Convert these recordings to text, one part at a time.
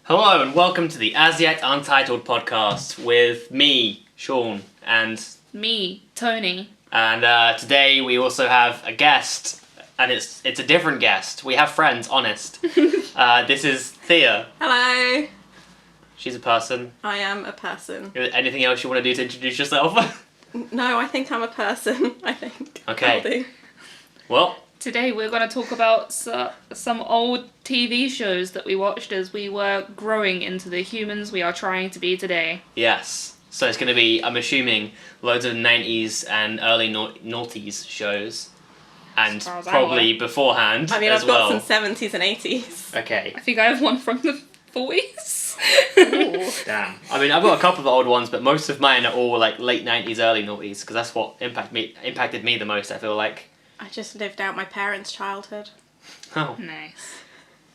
Hello and welcome to the As Yet Untitled Podcast with me, Shaun, and me, Toni. And today we also have a guest, and it's a different guest. We have friends, honest. This is Thea. Hello. She's a person. I am a person. Anything else you want to do to introduce yourself? No, I think I'm a person. I think. Okay. I'll do. Well, Today we're going to talk about some old TV shows that we watched as we were growing into the humans we are trying to be today. yes. So it's going to be, I'm assuming, loads of 90s and early noughties shows. And As far as I'm probably aware. beforehand I mean, as I've well. got some 70s and 80s. Okay. I think I have one from the 40s. Ooh. Damn. I mean, I've got a couple of old ones, but most of mine are all like late 90s, early noughties, because that's what impacted me the most, I feel like. I just lived out my parents' childhood. Oh. Nice.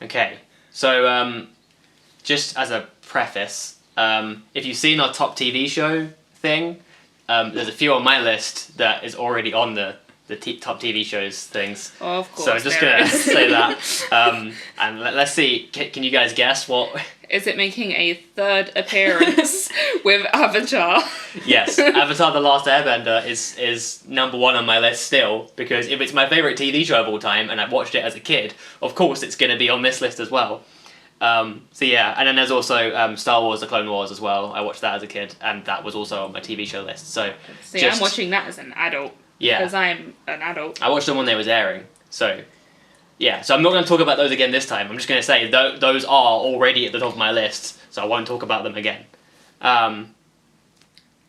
Okay. So, just as a preface, if you've seen our top TV show thing, there's a few on my list that is already on the top TV shows things. Oh, of course. So I'm just there going to is. say that. And let's see, can you guys guess what... Is it making a third appearance with Avatar? Yes, Avatar The Last Airbender is number one on my list still, because if it's my favourite TV show of all time, and I watched it as a kid, of course it's going to be on this list as well. So yeah, and then there's also Star Wars The Clone Wars as well. I watched that as a kid, and that was also on my TV show list. So See, I'm watching that as an adult. Yeah. Because I'm an adult. I watched them when they was airing, so... Yeah, so I'm not going to talk about those again this time. I'm just going to say those are already at the top of my list, so I won't talk about them again.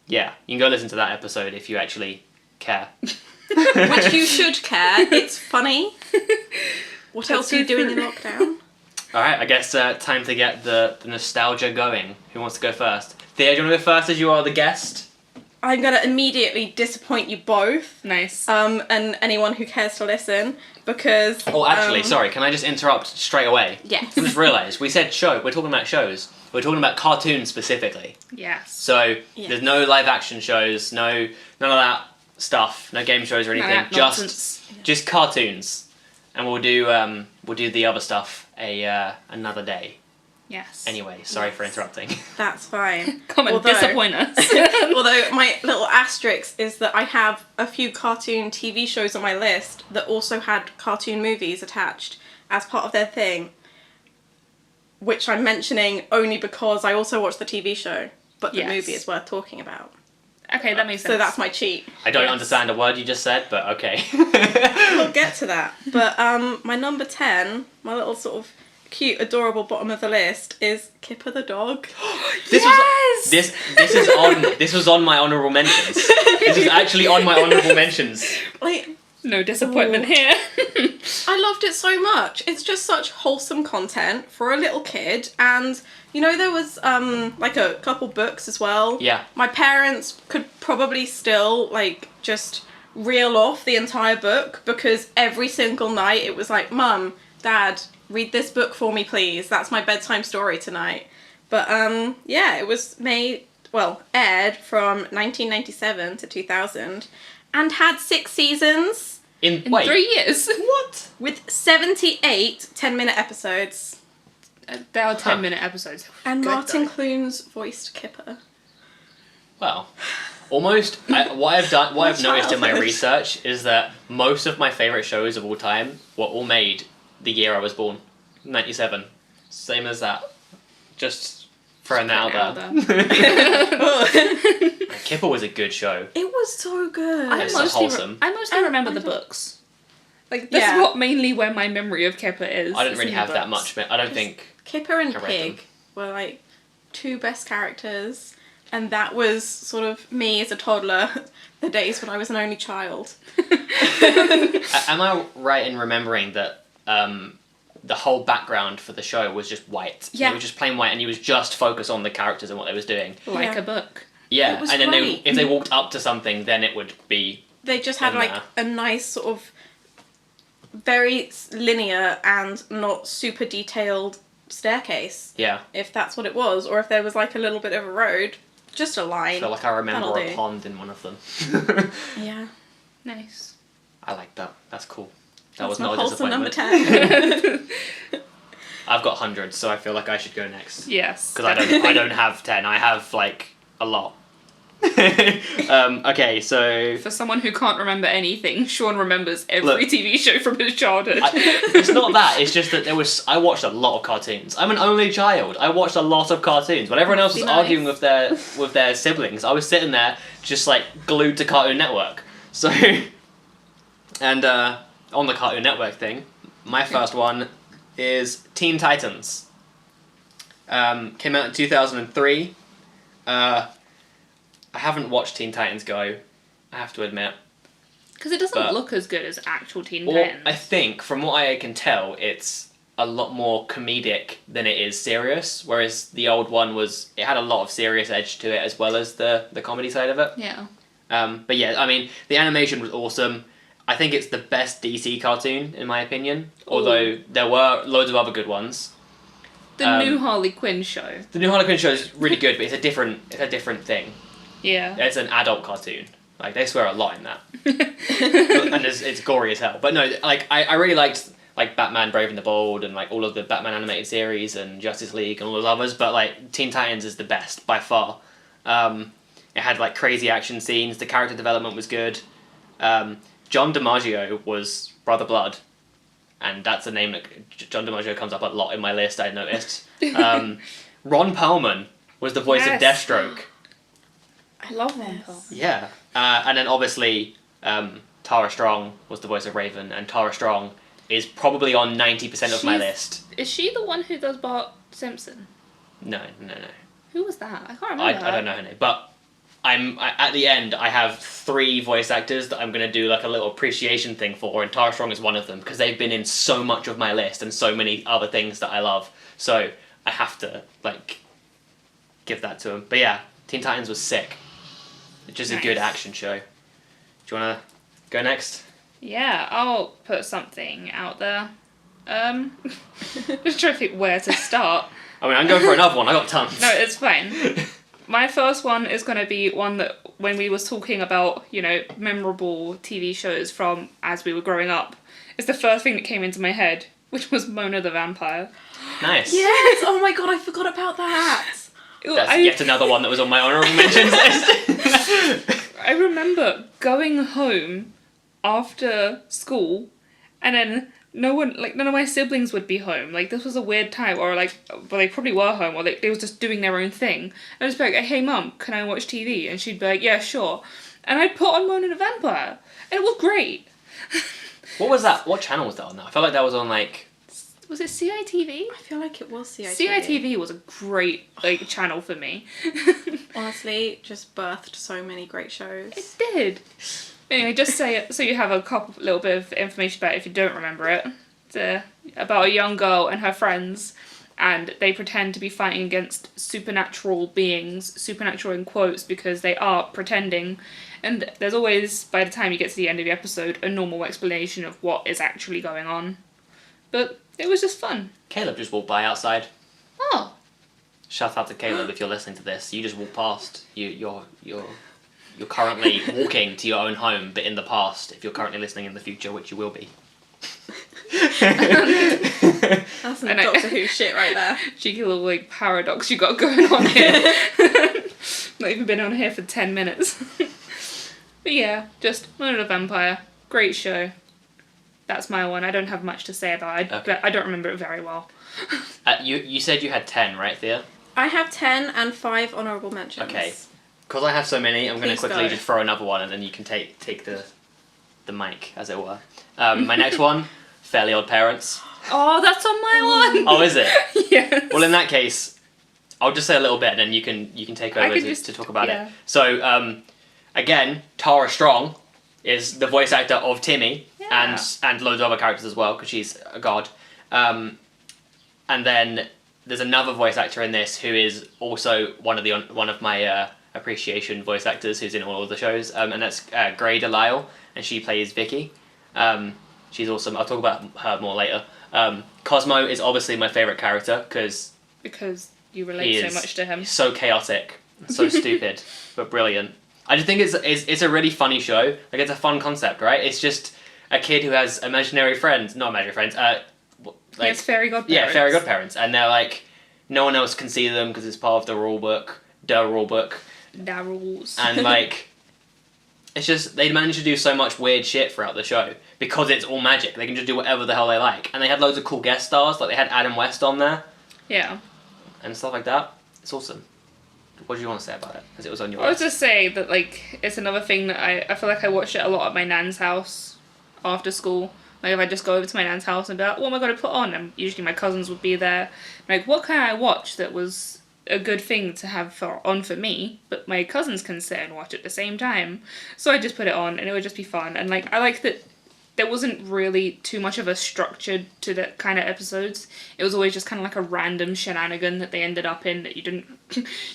Yeah, you can go listen to that episode if you actually care. Which you should care. It's funny. What else are you doing in lockdown? Alright, I guess time to get the nostalgia going. Who wants to go first? Thea, do you want to go first as you are the guest? I'm going to immediately disappoint you both. Nice. And anyone who cares to listen, because... Oh, actually, sorry, can I just interrupt straight away? Yes. I just realised, we said show, we're talking about shows. We're talking about cartoons specifically. Yes. So, Yeah. there's no live action shows, none of that stuff, no game shows or anything, None of that nonsense. just cartoons. And we'll do the other stuff another day. Yes. Anyway, sorry for interrupting. That's fine. Come and Although- disappoint us. Although my little asterisk is that I have a few cartoon TV shows on my list that also had cartoon movies attached as part of their thing, which I'm mentioning only because I also watched the TV show, but the Yes. movie is worth talking about. Okay, that makes sense. So that's my cheat. I don't Yes. understand a word you just said, but okay. We'll get to that. But my number 10, my little sort of cute, adorable bottom of the list is Kipper the dog. This Yes! this was on my honourable mentions. This is actually on my honourable mentions. Like, No disappointment Ooh. here. I loved it so much. It's just such wholesome content for a little kid, and you know there was like a couple books as well. Yeah. My parents could probably still like just reel off the entire book because every single night it was like, "Mum, Dad, read this book for me, please. That's my bedtime story tonight." But yeah, it was aired from 1997 to 2000, and had 6 seasons. In 3 years. What? With 78 10-minute episodes. There are 10-minute episodes. And Good Martin though. Clunes voiced Kipper. Well, almost. What I've noticed in my childhood. research is that most of my favourite shows of all time were all made the year I was born, 97. Same as that. Just throwing that out there. Kipper was a good show. It was so good. It's so wholesome. I mostly And remember I the don't- books. Like, that's Yeah. what mainly where my memory of Kipper is. I didn't is really in the have that books. much. I don't think. Kipper and I read Pig them. were like 2 best characters. And that was sort of me as a toddler, the days when I was an only child. Am I right in remembering that the whole background for the show was just white? Yeah. It was just plain white, and you was just focused on the characters and what they was doing. Like Yeah. a book. Yeah, It was and then great. if they walked up to something, then it would be. They just had And, like a nice sort of very linear and not super detailed staircase. Yeah. If that's what it was, or if there was like a little bit of a road, just a I line. feel like I remember That'll a do. pond in one of them. Yeah. Nice. I like that. That's cool. That That's was my not a wholesome number disappointment. 10. I've got hundreds, so I feel like I should go next. Yes. Because I don't have 10. I have like a lot. Okay, so For someone who can't remember anything, Sean remembers every TV show from his childhood. It's not that. It's just that I watched a lot of cartoons. I'm an only child. I watched a lot of cartoons. When everyone else was arguing with their siblings, I was sitting there just like glued to Cartoon Network. So, and on the Cartoon Network thing, my first one is Teen Titans. Came out in 2003. I haven't watched Teen Titans Go, I have to admit. Because it doesn't look as good as actual Teen Titans. I think, from what I can tell, it's a lot more comedic than it is serious, whereas the old one it had a lot of serious edge to it as well as the comedy side of it. Yeah. But yeah, I mean, the animation was awesome. I think it's the best DC cartoon, in my opinion, although there were loads of other good ones. The new Harley Quinn show. The new Harley Quinn show is really good, but it's a different thing. Yeah. It's an adult cartoon. Like, they swear a lot in that. And it's gory as hell. But no, like, I really liked, like, Batman Brave and the Bold and, like, all of the Batman animated series and Justice League and all those others, but, like, Teen Titans is the best, by far. It had, like, crazy action scenes. The character development was good. John DiMaggio was Brother Blood. And that's a name that John DiMaggio comes up a lot in my list, I noticed. Ron Perlman was the voice of Deathstroke. I love Ron Perlman. Yeah. And then obviously Tara Strong was the voice of Raven, and Tara Strong is probably on 90% of my list. Is she the one who does Bart Simpson? No. Who was that? I can't remember. I don't know her name, but at the end I have 3 voice actors that I'm going to do like a little appreciation thing for, and Tara Strong is one of them because they've been in so much of my list and so many other things that I love. So I have to like give that to them. But yeah, Teen Titans was sick. It's just a good action show. Do you want to go next? Yeah, I'll put something out there. Just trying to think where to start. I mean, I'm going for another one. I got tons. No, it's fine. My first one is going to be one that when we was talking about, memorable TV shows from as we were growing up, it's the first thing that came into my head, which was Mona the Vampire. Nice. Yes! Oh my god, I forgot about that! That's yet another one that was on my honourable mentions list. I remember going home after school, and then none of my siblings would be home. Like, this was a weird time, or well, they probably were home, or they were just doing their own thing. And I'd just be like, hey mum, can I watch TV? And she'd be like, yeah, sure. And I'd put on Mona the Vampire, and it was great. What was that? What channel was that on? I felt like that was on like... Was it CITV? I feel like it was CITV. CITV was a great channel for me. Honestly, just birthed so many great shows. It did. Anyway, just say it so you have a little bit of information about it if you don't remember it. It's about a young girl and her friends, and they pretend to be fighting against supernatural beings, supernatural in quotes, because they are pretending. And there's always, by the time you get to the end of the episode, a normal explanation of what is actually going on. But it was just fun. Caleb just walked by outside. Oh. Shout out to Caleb if you're listening to this. You just walked past. You're currently walking to your own home, but in the past, if you're currently listening in the future, which you will be. That's some Doctor Who shit right there. Cheeky little paradox you got going on here. Not even been on here for 10 minutes. But yeah, just Mona the Vampire. Great show. That's my one. I don't have much to say about it. Okay. I don't remember it very well. You said you had 10, right, Thea? I have 10 and 5 honourable mentions. Okay. Because I have so many, I'm going to quickly go. just throw another one, and then you can take the mic, as it were. My next one, Fairly Odd Parents. Oh, that's on my one! Oh, is it? Yes. Well, in that case, I'll just say a little bit, and then you can take over to talk about it. So, again, Tara Strong is the voice actor of Timmy, and loads of other characters as well, because she's a god. And then there's another voice actor in this who is also one of my appreciation voice actors who's in all of the shows, and that's Grey Delisle, and she plays Vicky. She's awesome. I'll talk about her more later. Cosmo is obviously my favourite character because you relate so much to him. So chaotic, so stupid, but brilliant. I just think it's a really funny show. Like, it's a fun concept, right? It's just a kid who has not imaginary friends, like it's fairy godparents. Yeah, fairy godparents, and they're like no one else can see them because it's part of the rule book. The rules. And like, it's just they managed to do so much weird shit throughout the show because it's all magic. They can just do whatever the hell they like, and they had loads of cool guest stars. Like they had Adam West on there. Yeah. And stuff like that. It's awesome. What do you want to say about it? Because it was on your I was list. just saying that, like, it's another thing that I feel like I watched it a lot at my nan's house after school. Like, if I just go over to my nan's house and be like, what am I going to put on? And usually my cousins would be there. Like, what can I watch that was a good thing to have on for me, but my cousins can sit and watch at the same time? So I just put it on, and it would just be fun. And, like, I like that there wasn't really too much of a structure to the kind of episodes. It was always just kind of like a random shenanigan that they ended up in that you didn't...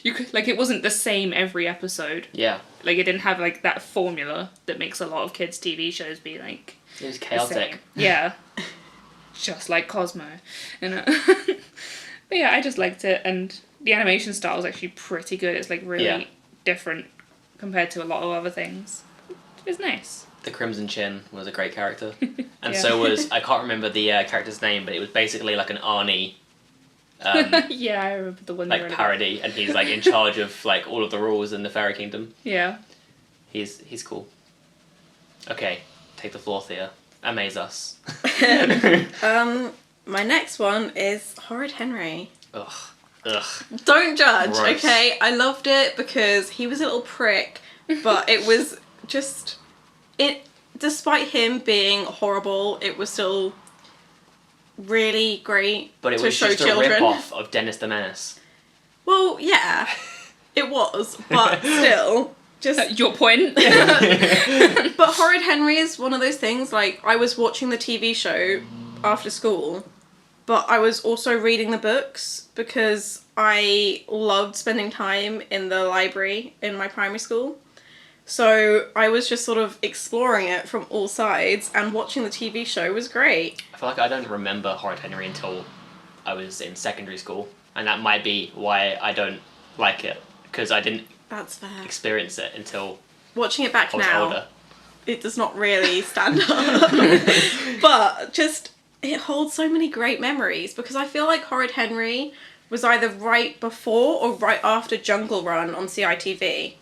you could, like, it wasn't the same every episode. Yeah. Like, it didn't have, like, that formula that makes a lot of kids' TV shows be, like... It was chaotic. Yeah. Just like Cosmo. And, but yeah, I just liked it, and the animation style was actually pretty good. It's, like, really different compared to a lot of other things. It was nice. The Crimson Chin was a great character. And so was, I can't remember the character's name, but it was basically like an Arnie yeah, I remember the one like parody, and he's like in charge of like all of the rules in the Fairy Kingdom. Yeah. He's cool. Okay, take the floor, Thea. Amaze us. My next one is Horrid Henry. Ugh. Don't judge, Gross. okay? I loved it because he was a little prick, but it was just... Despite him being horrible, it was still really great But it to was show just children. a rip-off of Dennis the Menace. Well, yeah, it was, but still, just... Your point? But Horrid Henry is one of those things, like, I was watching the TV show after school, but I was also reading the books because I loved spending time in the library in my primary school. So I was just sort of exploring it from all sides, and watching the TV show was great. I feel like I don't remember Horrid Henry until I was in secondary school, and that might be why I don't like it, because I didn't That's fair. experience it until Watching it back I was now, older. it does not really stand up. But just, it holds so many great memories, because I feel like Horrid Henry was either right before or right after Jungle Run on CITV.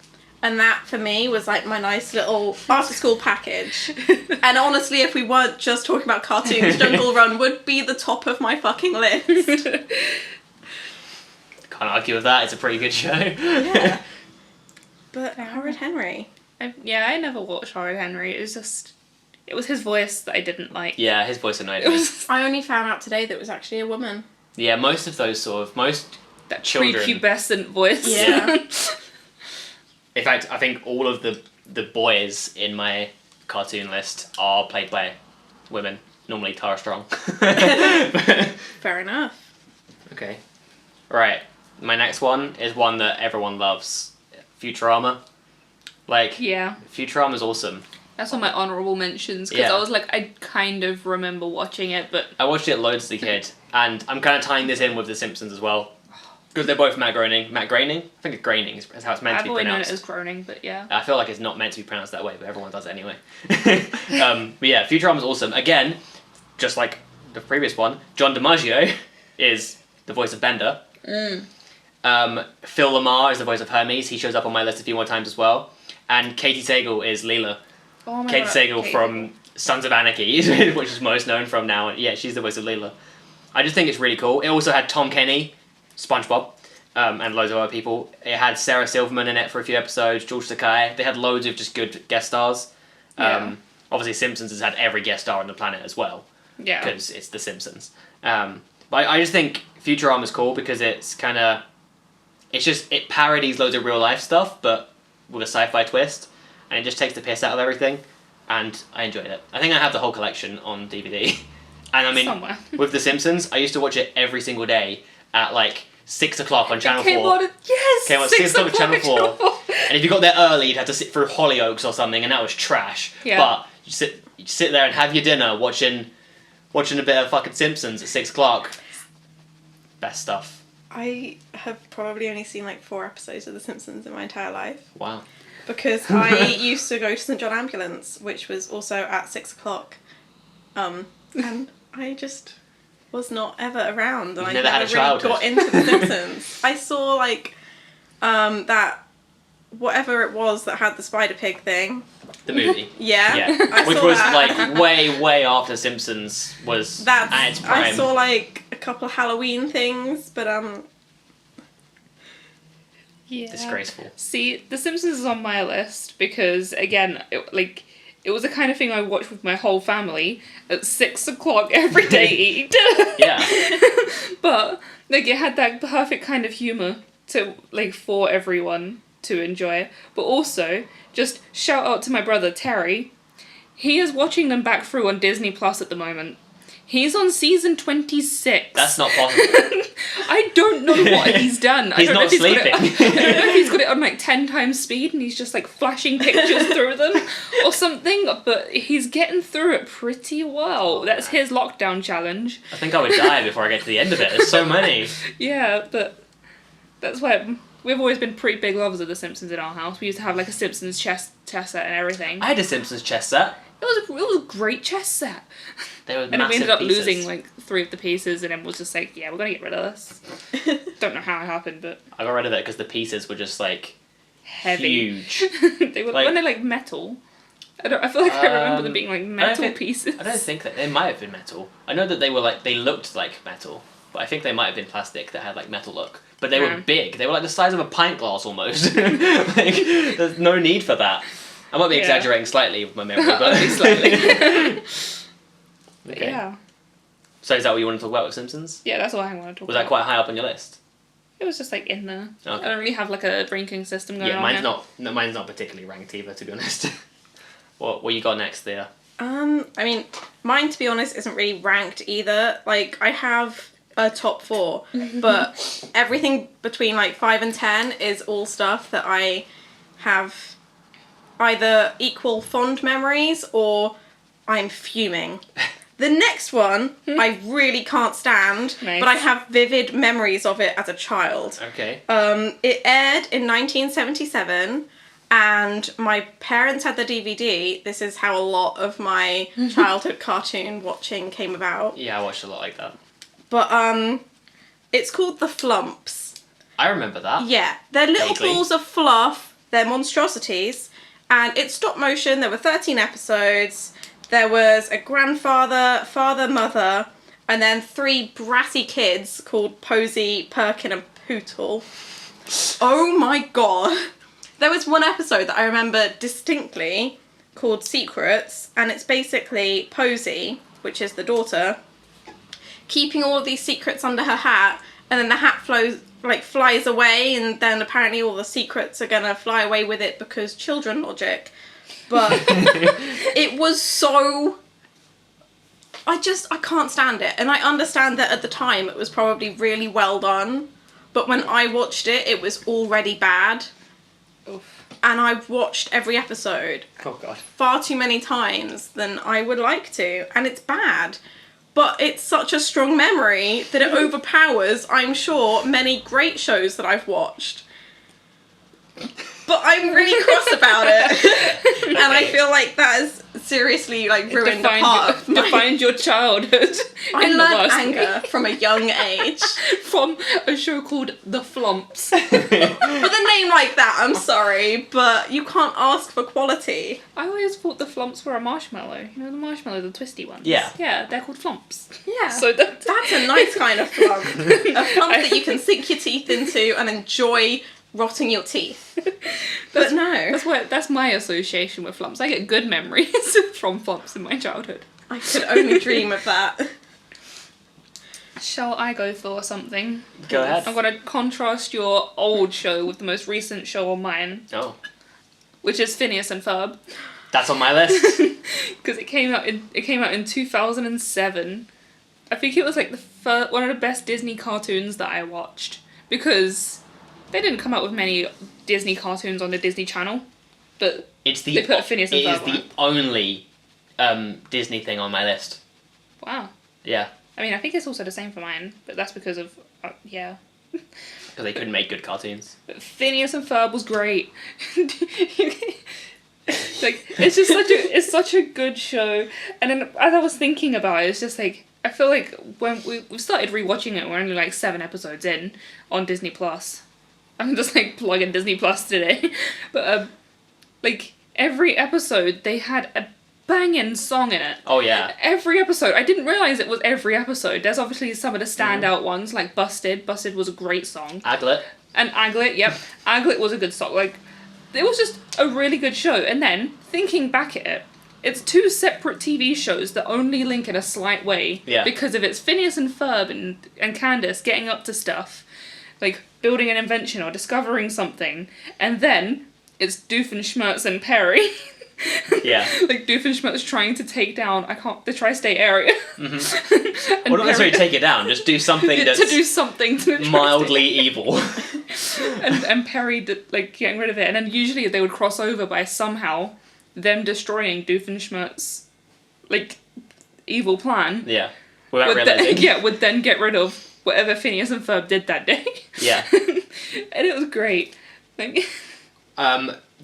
And that, for me, was like my nice little after-school package. And honestly, if we weren't just talking about cartoons, Jungle Run would be the top of my fucking list. Can't argue with that, it's a pretty good show. Yeah. But Horrid Henry. I never watched Horrid Henry. It was his voice that I didn't like. Yeah, his voice annoyed me. I only found out today that it was actually a woman. Yeah, most of those That children... prepubescent voice. Yeah. In fact, I think all of the boys in my cartoon list are played by women, normally Tara Strong. Fair enough. Okay. Right, my next one is one that everyone loves. Futurama. Like, Yeah. Futurama's awesome. That's on my honourable mentions, because Yeah. I was like, I kind of remember watching it, but... I watched it loads as a kid, and I'm kind of tying this in with The Simpsons as well. Because they're both Matt Groening. Matt Groening? I think it's Groening is how it's meant to I've be always known pronounced. it as Groening, but yeah. I feel like it's not meant to be pronounced that way, but everyone does it anyway. But yeah, Futurama's awesome. Again, just like the previous one, John DiMaggio is the voice of Bender. Phil Lamar is the voice of Hermes. He shows up on my list a few more times as well. And Katie Sagal is Leela. Oh my Katie God, Sagal from Sons of Anarchy, which is most known from now. And yeah, she's the voice of Leela. I just think it's really cool. It also had Tom Kenny, SpongeBob, and loads of other people. It had Sarah Silverman in it for a few episodes, George Takei. They had loads of just good guest stars. Yeah. Obviously, Simpsons has had every guest star on the planet as well, Yeah. because it's The Simpsons. But I just think Futurama's cool because it's kind of... It parodies loads of real life stuff, but with a sci-fi twist. And it just takes the piss out of everything. And I enjoyed it. I think I have the whole collection on DVD. And I mean, Somewhere. with The Simpsons, I used to watch it every single day at like 6 o'clock on Channel 4. Came on at 6 o'clock on Channel 4. And if you got there early, you'd have to sit through Hollyoaks or something, and that was trash. Yeah. But you sit there and have your dinner watching a bit of fucking Simpsons at 6 o'clock. Best stuff. I have probably only seen like 4 episodes of The Simpsons in my entire life. Wow. Because I used to go to St John Ambulance, which was also at 6 o'clock. And I just was not ever around, and I never had never a really childhood. got into The Simpsons. I saw like that whatever it was that had the Spider Pig thing. The movie. Yeah. I Which saw was that. like way after Simpsons was at its prime. I saw like a couple of Halloween things, but Yeah. Disgraceful. See, The Simpsons is on my list because, again, it was the kind of thing I watched with my whole family at 6 o'clock every day eat. Yeah. But, like, it had that perfect kind of humour to, like, for everyone to enjoy. But also, just shout out to my brother, Terry. He is watching them back through on Disney Plus at the moment. He's on season 26. That's not possible. I don't know what he's done. He's not sleeping. I don't know if he's got it on like 10 times speed and he's just like flashing pictures through them or something, but he's getting through it pretty well. That's his lockdown challenge. I think I would die before I get to the end of it. There's so many. Yeah, but that's why we've always been pretty big lovers of The Simpsons in our house. We used to have like a Simpsons chess set and everything. I had a Simpsons chess set. It was a great chess set. They were And then we massive ended up pieces. losing like 3 of the pieces and then was just like, yeah, we're gonna get rid of this. Don't know how it happened, but I got rid of it because the pieces were just like heavy. huge. They were Like- weren't they like metal? I feel like I remember them being like metal pieces. I don't think that they might have been metal. I know that they were like they looked like metal, but I think they might have been plastic that had like metal look. But they were big. They were like the size of a pint glass almost. Like there's no need for that. I might be exaggerating slightly with my memory, but Only slightly. Okay. Yeah. So is that what you want to talk about with Simpsons? Yeah, that's all I want to talk Was about. that quite high up on your list? It was just like in there. Okay. I don't really have like a ranking system going Yeah, on. mine's not particularly ranked either, to be honest. What you got next, Thea? I mean, mine to be honest isn't really ranked either. Like I have a top 4, but everything between like 5 and 10 is all stuff that I have either equal fond memories or I'm fuming. The next one I really can't stand, Nice. but I have vivid memories of it as a child. Okay. It aired in 1977 and my parents had the DVD. This is how a lot of my childhood cartoon watching came about. Yeah, I watched a lot like that. But it's called the Flumps. I remember that. Yeah, they're little Vaguely. balls of fluff. They're monstrosities. And it's stop motion. There were 13 episodes. There was a grandfather, father, mother, and then 3 brassy kids called Posy, Perkin, and Pootle. Oh my god. There was one episode that I remember distinctly called Secrets, and it's basically Posy, which is the daughter, keeping all of these secrets under her hat, and then the hat flies away, and then apparently all the secrets are gonna fly away with it because children logic. But it was so... I can't stand it. And I understand that at the time it was probably really well done, but when I watched it, it was already bad. Oof. And I've watched every episode Oh god. far too many times than I would like to, and it's bad. But it's such a strong memory that it overpowers, I'm sure, many great shows that I've watched. But I'm really cross about it. And I feel like that has seriously ruined a part of my... Defined your childhood. I in the learned worst anger way. from a young age. From a show called The Flumps. With a name like that, I'm sorry, but you can't ask for quality. I always thought the Flumps were a marshmallow. You know the marshmallow, the twisty ones? Yeah. Yeah, they're called Flumps. Yeah. So That's a nice kind of flump. A flump that you can sink your teeth into and enjoy rotting your teeth. But no. That's my association with Flumps. I get good memories from Flumps in my childhood. I could only dream of that. Shall I go for something? Go ahead. I'm gonna contrast your old show with the most recent show on mine, Oh. which is Phineas and Ferb. That's on my list. Because it came out in 2007. I think it was like one of the best Disney cartoons that I watched, because they didn't come out with many Disney cartoons on the Disney Channel, but they put Phineas and It is Ferb on the it. only Disney thing on my list. Wow. Yeah. I mean, I think it's also the same for mine, but that's because of yeah. Because they couldn't make good cartoons. But Phineas and Ferb was great. Like, it's just such a good show. And then as I was thinking about it, it's just like, I feel like when we started rewatching it, we're only like 7 episodes in on Disney Plus. I'm just like plugging Disney Plus today, but like every episode they had a banging song in it. Oh yeah. Every episode. I didn't realise it was every episode. There's obviously some of the standout ones, like Busted. Busted was a great song. Aglet. And Aglet, yep. Aglet was a good song. Like, it was just a really good show. And then, thinking back at it, it's 2 separate TV shows that only link in a slight way. Yeah. Because of it's Phineas and Ferb and Candace getting up to stuff, like building an invention or discovering something. And then, it's Doofenshmirtz and Perry. Yeah. Like Doofenshmirtz trying to take down the tri-state area. Mm-hmm. Well, not necessarily take it down, just do something that's to do something to the mildly evil. and Perry like getting rid of it, and then usually they would cross over by somehow them destroying Doofenshmirtz's like evil plan. Yeah. Without realizing. Would then get rid of whatever Phineas and Ferb did that day. Yeah. And it was great. Like,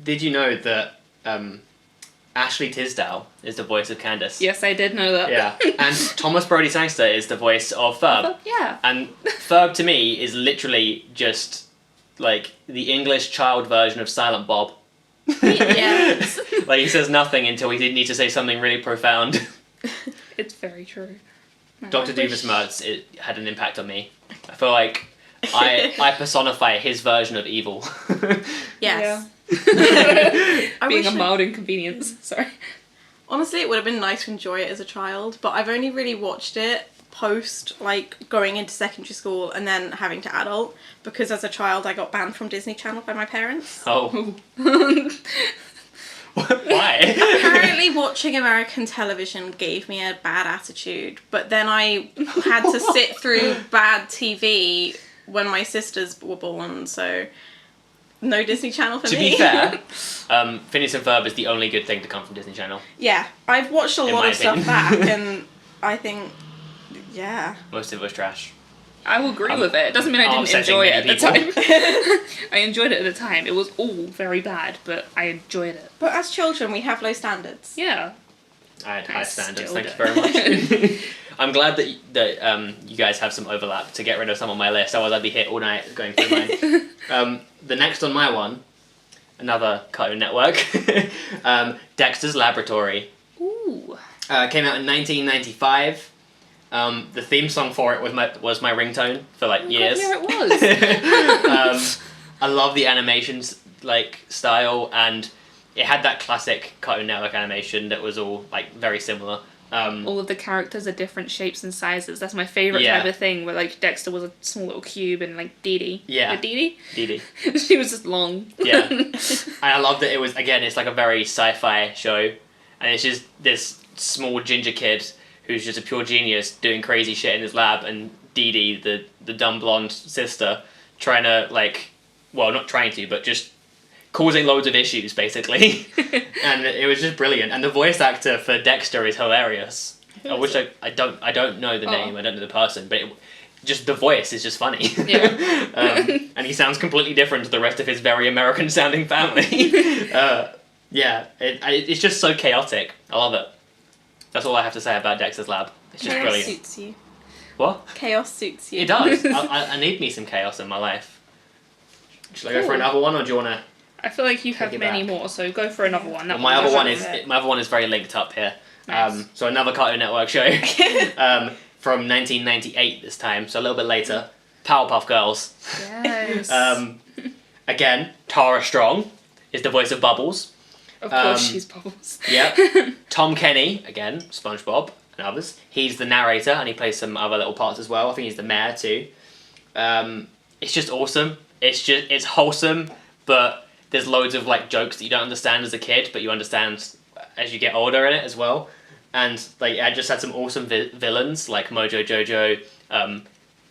did you know that Ashley Tisdale is the voice of Candace? yes, I did know that. Yeah. And Thomas Brody Sangster is the voice of Ferb. Yeah. And Ferb to me is literally just like the English child version of Silent Bob. Yes. Like he says nothing until he needs to say something really profound. It's very true. Dr. Doofenshmirtz, it had an impact on me. I feel like I personify his version of evil. Yes. Being a mild inconvenience. Sorry. Honestly, it would have been nice to enjoy it as a child, but I've only really watched it post, like, going into secondary school and then having to adult, because as a child I got banned from Disney Channel by my parents. Oh. Why? Apparently watching American television gave me a bad attitude, but then I had to sit through bad TV when my sisters were born, so no Disney Channel for me. To be fair, Phineas and Ferb is the only good thing to come from Disney Channel. Yeah, I've watched a lot of stuff back, and I think, yeah. Most of it was trash. I will agree with it. It doesn't mean I didn't enjoy it at the time. I enjoyed it at the time. It was all very bad, but I enjoyed it. But as children, we have low standards. Yeah. I had high standards, still thank you very much. I'm glad that you guys have some overlap to get rid of some on my list, otherwise I'd be here all night going through mine. The next on my one, another Cartoon Network, Dexter's Laboratory. Ooh. Came out in 1995. The theme song for it was my ringtone for like years. Yeah, it was. I love the animations like style, and it had that classic Cartoon Network animation that was all like very similar. All of the characters are different shapes and sizes. That's my favourite type of thing, where like Dexter was a small little cube and like Dee Dee. Yeah. Dee Dee. Dee? She was just long. Yeah. And I love that it was, again, it's like a very sci-fi show, and it's just this small ginger kid who's just a pure genius doing crazy shit in his lab, and Dee Dee, the dumb blonde sister, trying to like, well, not trying to, but just causing loads of issues, basically. And it was just brilliant. And the voice actor for Dexter is hilarious. I wish I don't know the name, I don't know the person, but just the voice is just funny. Yeah. And he sounds completely different to the rest of his very American sounding family. Yeah, it's just so chaotic. I love it. That's all I have to say about Dexter's Lab. It's just brilliant. Chaos suits you. What? Chaos suits you. It does. I need me some chaos in my life. Should I go for another one, or do you want to? I feel like you have many more, so go for another one. My other one is very linked up here. Nice. So another Cartoon Network show from 1998 this time, so a little bit later. Powerpuff Girls. Yes. Again, Tara Strong is the voice of Bubbles. Of course, she's Bubbles. Yep. Tom Kenny, again, SpongeBob and others. He's the narrator, and he plays some other little parts as well. I think he's the mayor too. It's just awesome. It's wholesome, but there's loads of like jokes that you don't understand as a kid, but you understand as you get older in it as well. And like I just had some awesome villains like Mojo Jojo,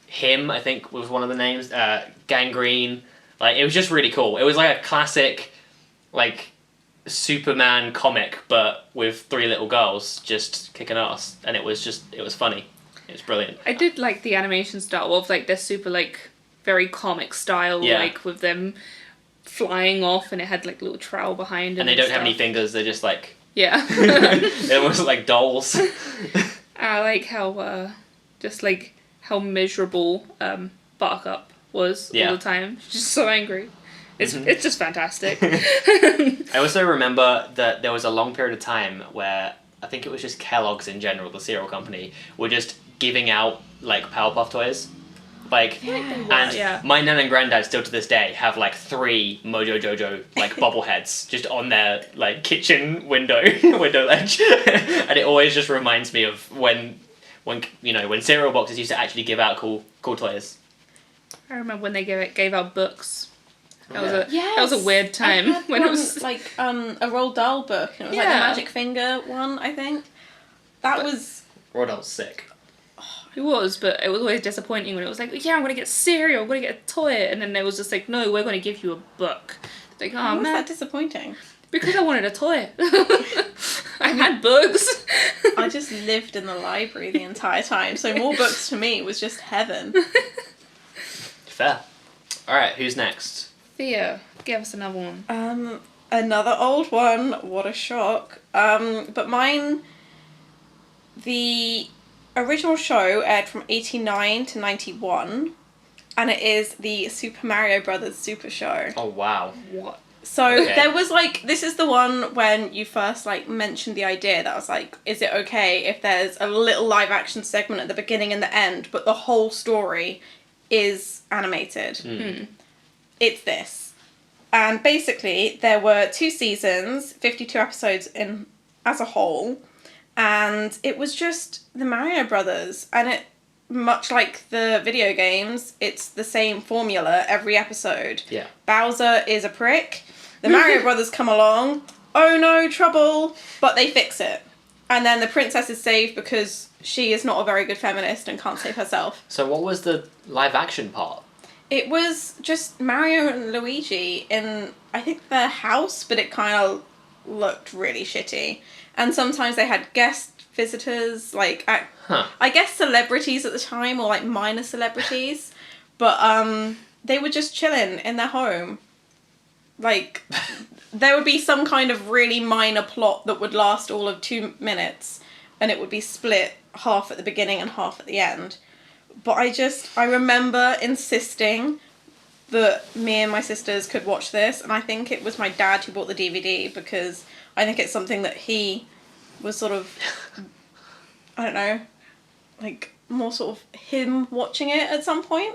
him I think was one of the names, Gangrene. Like it was just really cool. It was like a classic like Superman comic, but with 3 little girls just kicking ass, and it was funny. It was brilliant. I did like the animation style of like their super like very comic style, like with them flying off, and it had like little trowel behind them. And they don't have any fingers, they're just like... Yeah. They're almost like dolls. I like how just like how miserable Buttercup was all the time. She's just so angry. It's just fantastic. I also remember that there was a long period of time where I think it was just Kellogg's in general, the cereal company, were just giving out like Powerpuff toys. Like, my nan and granddad still to this day have like 3 Mojo Jojo like bobbleheads just on their like kitchen window ledge, and it always just reminds me of when cereal boxes used to actually give out cool toys. I remember when they gave out books. That was a weird time when it was like a Roald Dahl book. And it was like the Magic Finger one, I think. Was Roald Dahl's sick. It was, but it was always disappointing when it was like, yeah, I'm gonna get cereal, I'm gonna get a toy, and then it was just like, no, we're gonna give you a book. It's like, why was that disappointing? Because I wanted a toy. I had books. I just lived in the library the entire time, so more books to me was just heaven. Fair. Alright, who's next? Thea, give us another one. Another old one, what a shock. But mine, the original show aired from 89 to 91, and it is the Super Mario Brothers Super Show. Oh, wow. What? So there was like, this is the one when you first like mentioned the idea that I was like, is it okay if there's a little live action segment at the beginning and the end, but the whole story is animated? It's this. And basically there were 2 seasons, 52 episodes in as a whole, and it was just the Mario Brothers, and it, much like the video games, it's the same formula every episode. Yeah. Bowser is a prick. The Mario Brothers come along. Oh no, trouble. But they fix it. And then the princess is saved because she is not a very good feminist and can't save herself. So what was the live action part? It was just Mario and Luigi in, I think, their house, but it kind of looked really shitty. And sometimes they had guest visitors, like, I guess celebrities at the time, or like minor celebrities. But they were just chilling in their home. Like, there would be some kind of really minor plot that would last all of 2 minutes, and it would be split half at the beginning and half at the end. But I remember insisting that me and my sisters could watch this, and I think it was my dad who bought the DVD, because I think it's something that he was sort of, I don't know, like, more sort of him watching it at some point.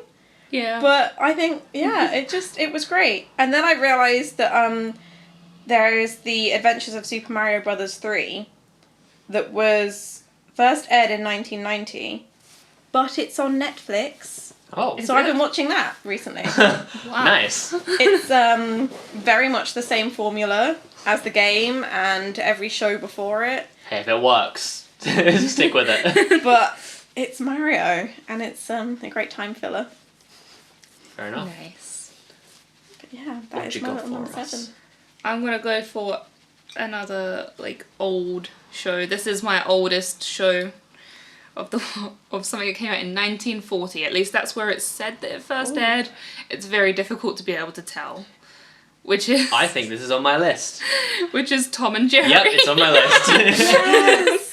Yeah. But I think, it was great. And then I realised that there is the Adventures of Super Mario Brothers 3 that was first aired in 1990, but it's on Netflix. Oh. So I've been watching that recently. Wow. Nice. It's very much the same formula as the game and every show before it. Hey, if it works, stick with it. But it's Mario, and it's a great time filler. Fair enough. Nice. But yeah, that What is you my got little number for us? 7. I'm gonna go for another like old show. This is my oldest show of something that came out in 1940. At least that's where it's said that it first aired. It's very difficult to be able to tell. Which is I think this is on my list. which is Tom and Jerry. Yep, it's on my list. Yes!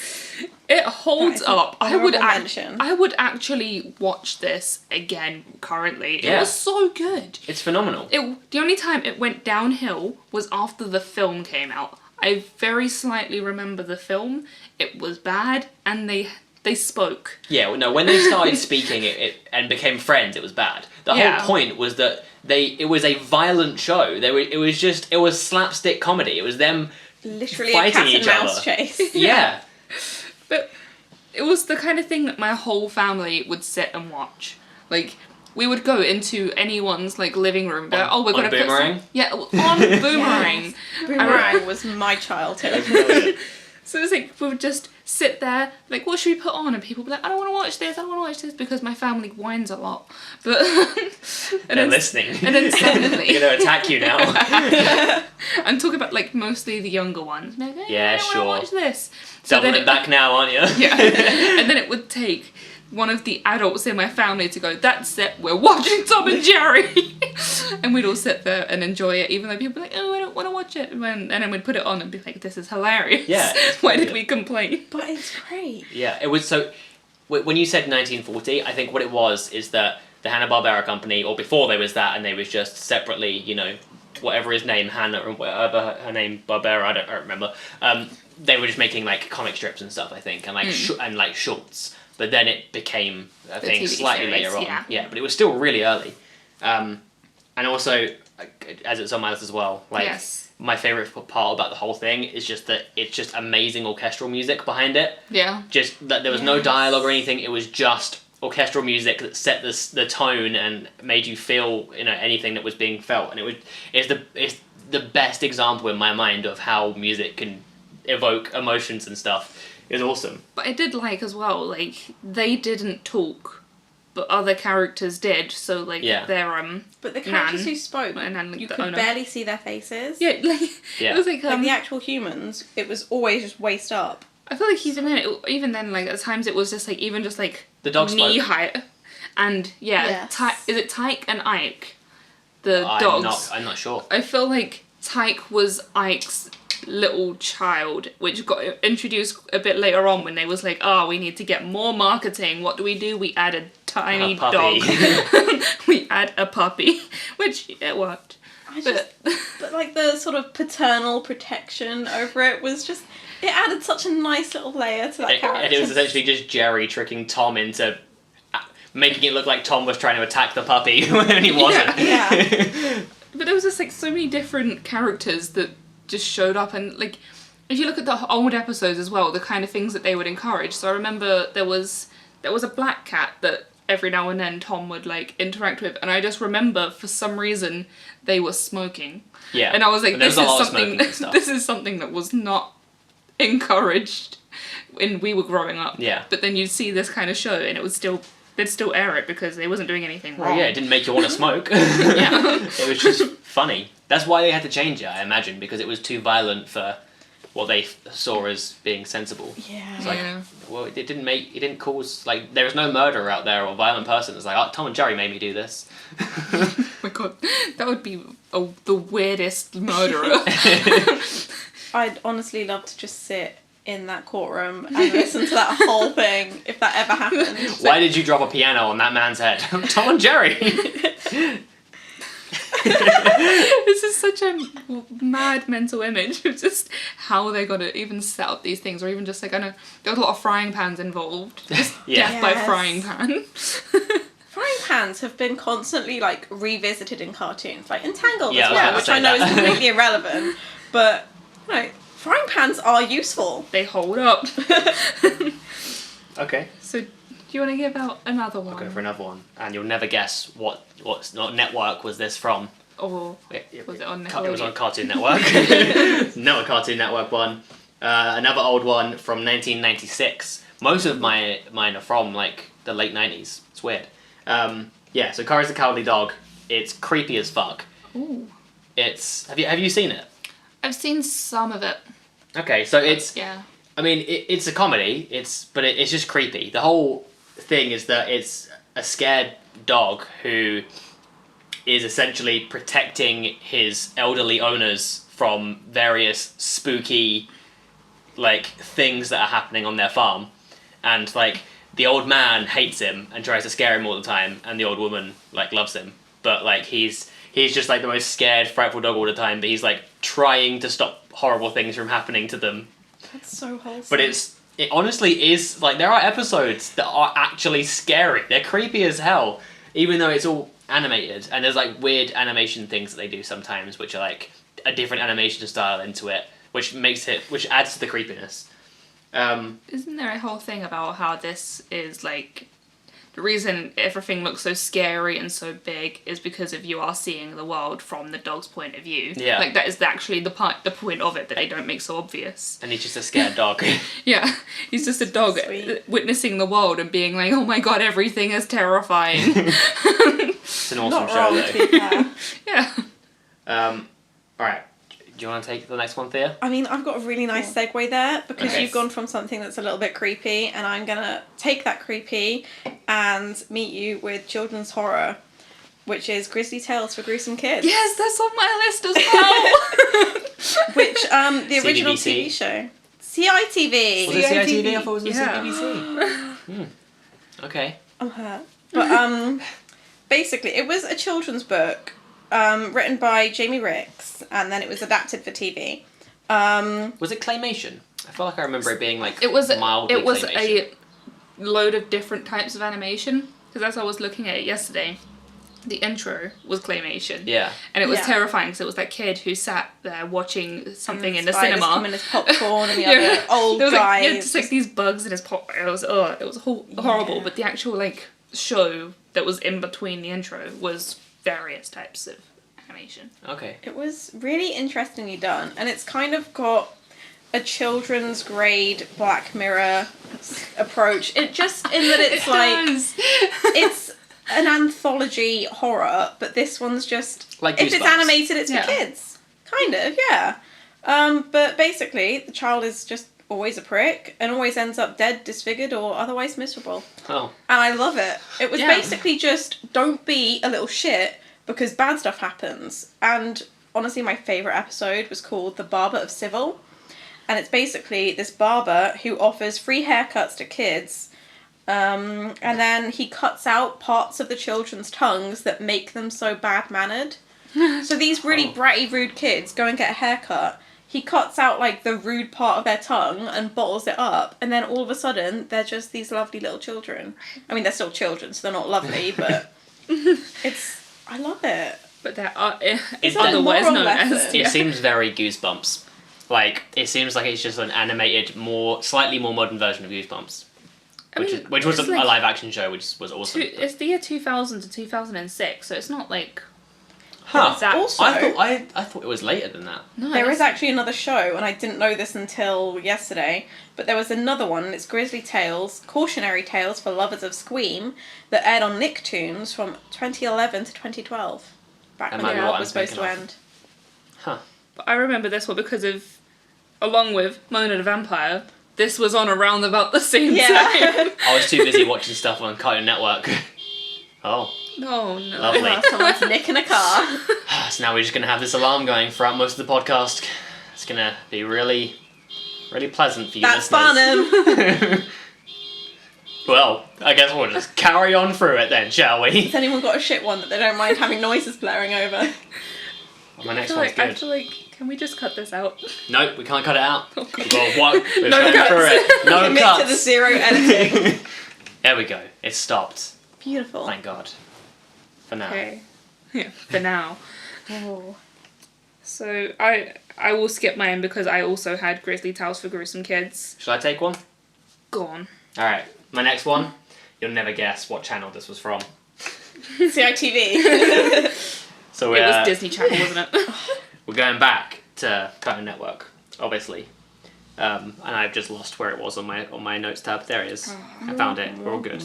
It holds up. I would mention. I would actually watch this again currently. Yeah. It was so good. It's phenomenal. The only time it went downhill was after the film came out. I very slightly remember the film. It was bad, and they spoke. Yeah, well, no, when they started speaking it and became friends, it was bad. The whole point was that it was a violent show. It was slapstick comedy. It was them Literally fighting a cat each and mouse other. chase. Yeah. But it was the kind of thing that my whole family would sit and watch. Like, we would go into anyone's like living room. Go, oh, we're gonna Boomerang? on Boomerang. Yes. Boomerang was my childhood. So it was like we would just sit there, like, what should we put on? And people would be like, I don't want to watch this. I don't want to watch this because my family whines a lot. But They're listening. And then suddenly, They're gonna attack you now. I'm talking about like mostly the younger ones. Like, hey, Yeah, I don't sure. want to watch this. So Doubling then it back now, aren't you? Yeah. And then it would take one of the adults in my family to go, that's it, we're watching Tom and Jerry. And we'd all sit there and enjoy it, even though people were like, oh, I don't want to watch watch it. And then we'd put it on and be like, this is hilarious. Yeah. Why did we complain? But it's great. Yeah, it was so... When you said 1940, I think what it was is that the Hanna-Barbera company, or before there was that, and they was just separately, you know, whatever his name, Hannah, or whatever her name, Barbera, I don't remember. They were just making like comic strips and stuff, I think, and like shorts. But then it became a thing TV slightly series, later on. yeah. Yeah, but it was still really early. And also, as it's on my list as well, like Yes. my favourite part about the whole thing is just that it's just amazing orchestral music behind it. Yeah. Just that there was no dialogue or anything. It was just orchestral music that set the tone and made you feel, you know, anything that was being felt. And it's the best example in my mind of how music can evoke emotions and stuff. It was awesome. But I did like as well, like, they didn't talk, but other characters did. So, like, their, But the characters Nan, who spoke, and then, like, you the could owner. barely see their faces. Yeah, like, Yeah. it was like, Like the actual humans, it was always just waist up. I feel like even then, like, at times it was just, like, even just, like, The dog knee spoke. height. And, yeah, Yes. is it Tyke and Ike? The dogs. I'm not sure. I feel like Tyke was Ike's little child, which got introduced a bit later on when they was like, we need to get more marketing. What do? We add a tiny puppy. dog. We add a puppy, which it worked. But like the sort of paternal protection over it was just, it added such a nice little layer to that character. And it was essentially just Jerry tricking Tom into making it look like Tom was trying to attack the puppy when he wasn't. Yeah. But there was just like so many different characters that just showed up, and like if you look at the old episodes as well, the kind of things that they would encourage. So I remember there was a black cat that every now and then Tom would like interact with, and I just remember for some reason they were smoking. Yeah. And I was like, But there this was a is lot of something smoking and stuff. this is something that was not encouraged when we were growing up. Yeah. But then you'd see this kind of show and they'd still air it because they wasn't doing anything wrong. Well, yeah, it didn't make you want to smoke. Yeah. It was just funny. That's why they had to change it, I imagine, because it was too violent for what they saw as being sensible. Yeah. It's like, well, it didn't cause, like, there was no murderer out there or violent person. It's like, oh, Tom and Jerry made me do this. Oh my god, that would be the weirdest murderer. I'd honestly love to just sit in that courtroom and listen to that whole thing if that ever happened. Why did you drop a piano on that man's head? Tom and Jerry! This is such a mad mental image of just how they're gonna even set up these things, or even just like, I know there was a lot of frying pans involved. Just death by Yes. frying pan. Frying pans have been constantly like revisited in cartoons, like Entangled Yeah, as well, I was which gonna I know say is that. completely irrelevant, but you know, frying pans are useful. They hold up. Okay. So, do you want to give out another one? I'll go for another one. And you'll never guess what network was this from. Or was it on Nickelodeon? It was on Cartoon Network. No, a Cartoon Network one. Another old one from 1996. Most of mine are from like the late 90s. It's weird. Yeah, so Courage the Cowardly Dog. It's creepy as fuck. Ooh. It's have you seen it? I've seen some of it. Okay, so it's Yeah. I mean it's a comedy. But it's just creepy. The whole thing is that it's a scared dog who is essentially protecting his elderly owners from various spooky like things that are happening on their farm, and like the old man hates him and tries to scare him all the time, and the old woman like loves him, but like he's just like the most scared, frightful dog all the time, but he's like trying to stop horrible things from happening to them. That's so wholesome. But it honestly is like there are episodes that are actually scary. They're creepy as hell, even though it's all animated, and there's like weird animation things that they do sometimes, which are like a different animation style into it, which adds to the creepiness. Isn't there a whole thing about how this is like the reason everything looks so scary and so big is because of you are seeing the world from the dog's point of view. Yeah. Like that is actually the point of it that they don't make so obvious. And he's just a scared dog. Yeah, he's just a dog Sweet. witnessing the world and being like, oh my god, everything is terrifying. It's an awesome Not show wrong, though. to be fair. Yeah. Alright. Do you want to take the next one, Thea? I mean, I've got a really nice segue there because Okay. you've gone from something that's a little bit creepy, and I'm gonna take that creepy and meet you with children's horror, which is Grisly Tales for Gruesome Kids. Yes, that's on my list as well. Which, the original CBBC. TV show. CITV. Was it CITV? I thought it was on Yeah. CBBC. Okay. I'm hurt. But, basically, it was a children's book, written by Jamie Ricks, and then it was adapted for TV. Was it claymation? I feel like I remember it being like It was mildly it was claymation. a load of different types of animation, because as I was looking at it yesterday, the intro was claymation. Yeah. And it was Yeah. terrifying because it was that kid who sat there watching something in the Spiders cinema. coming as popcorn and the other old There was guys. like, just like these bugs in his pop. It was horrible. Yeah. But the actual like show that was in between the intro was various types of animation. Okay. It was really interestingly done, and it's kind of got a children's grade Black Mirror approach. It just in that it's it's an anthology horror, but this one's just Like if it's Goosebumps. animated, it's Yeah. for kids, kind of, yeah. But basically, the child is just always a prick and always ends up dead, disfigured, or otherwise miserable. Oh. And I love it. It was Yeah. basically just don't be a little shit because bad stuff happens. And honestly, my favourite episode was called The Barber of Civil. And it's basically this barber who offers free haircuts to kids. And then he cuts out parts of the children's tongues that make them so bad-mannered. So these really bratty, rude kids go and get a haircut. He cuts out, like, the rude part of their tongue and bottles it up. And then all of a sudden, they're just these lovely little children. I mean, they're still children, so they're not lovely, but I love it. But there are It's like a otherwise moral known as lesson. It seems very Goosebumps. Like, it seems like it's just an animated, slightly more modern version of Goosebumps. Which was a it's like live action show, which was awesome. It's the year 2000 to 2006, so it's not like Huh. that. Also, I thought it was later than that. No, there that's- is actually another show, and I didn't know this until yesterday, but there was another one, and it's Grisly Tales, Cautionary Tales for Lovers of Scream, that aired on Nicktoons from 2011 to 2012. Back That when might the be what world I'm was supposed to thinking of. end. Huh. But I remember this one because of, along with Mona the Vampire, this was on around about the same Yeah. time. I was too busy watching stuff on Cartoon Network. Oh. No, no. Lovely. Someone's nicking a car. So now we're just going to have this alarm going throughout most of the podcast. It's going to be really, really pleasant for you That's listeners. Barnum. Well, I guess we'll just carry on through it then, shall we? Has anyone got a shit one that they don't mind having noises blaring over? My next I one's feel good. like, can we just cut this out? Nope, we can't cut it out. Oh, God. Well, what? We're No going cuts. through it. No Commit cuts. to the zero editing. There we go. It stopped. Beautiful. Thank God. For now. Okay. Yeah, for now. Oh. So I will skip mine because I also had Grisly Tales for Gruesome Kids. Shall I take one? Go on. Alright, my next one. You'll never guess what channel this was from. CITV. So It was Disney Channel, wasn't it? we're going back to Cartoon Network, obviously. And I've just lost where it was on my notes tab. There it is. I found it. We're all good.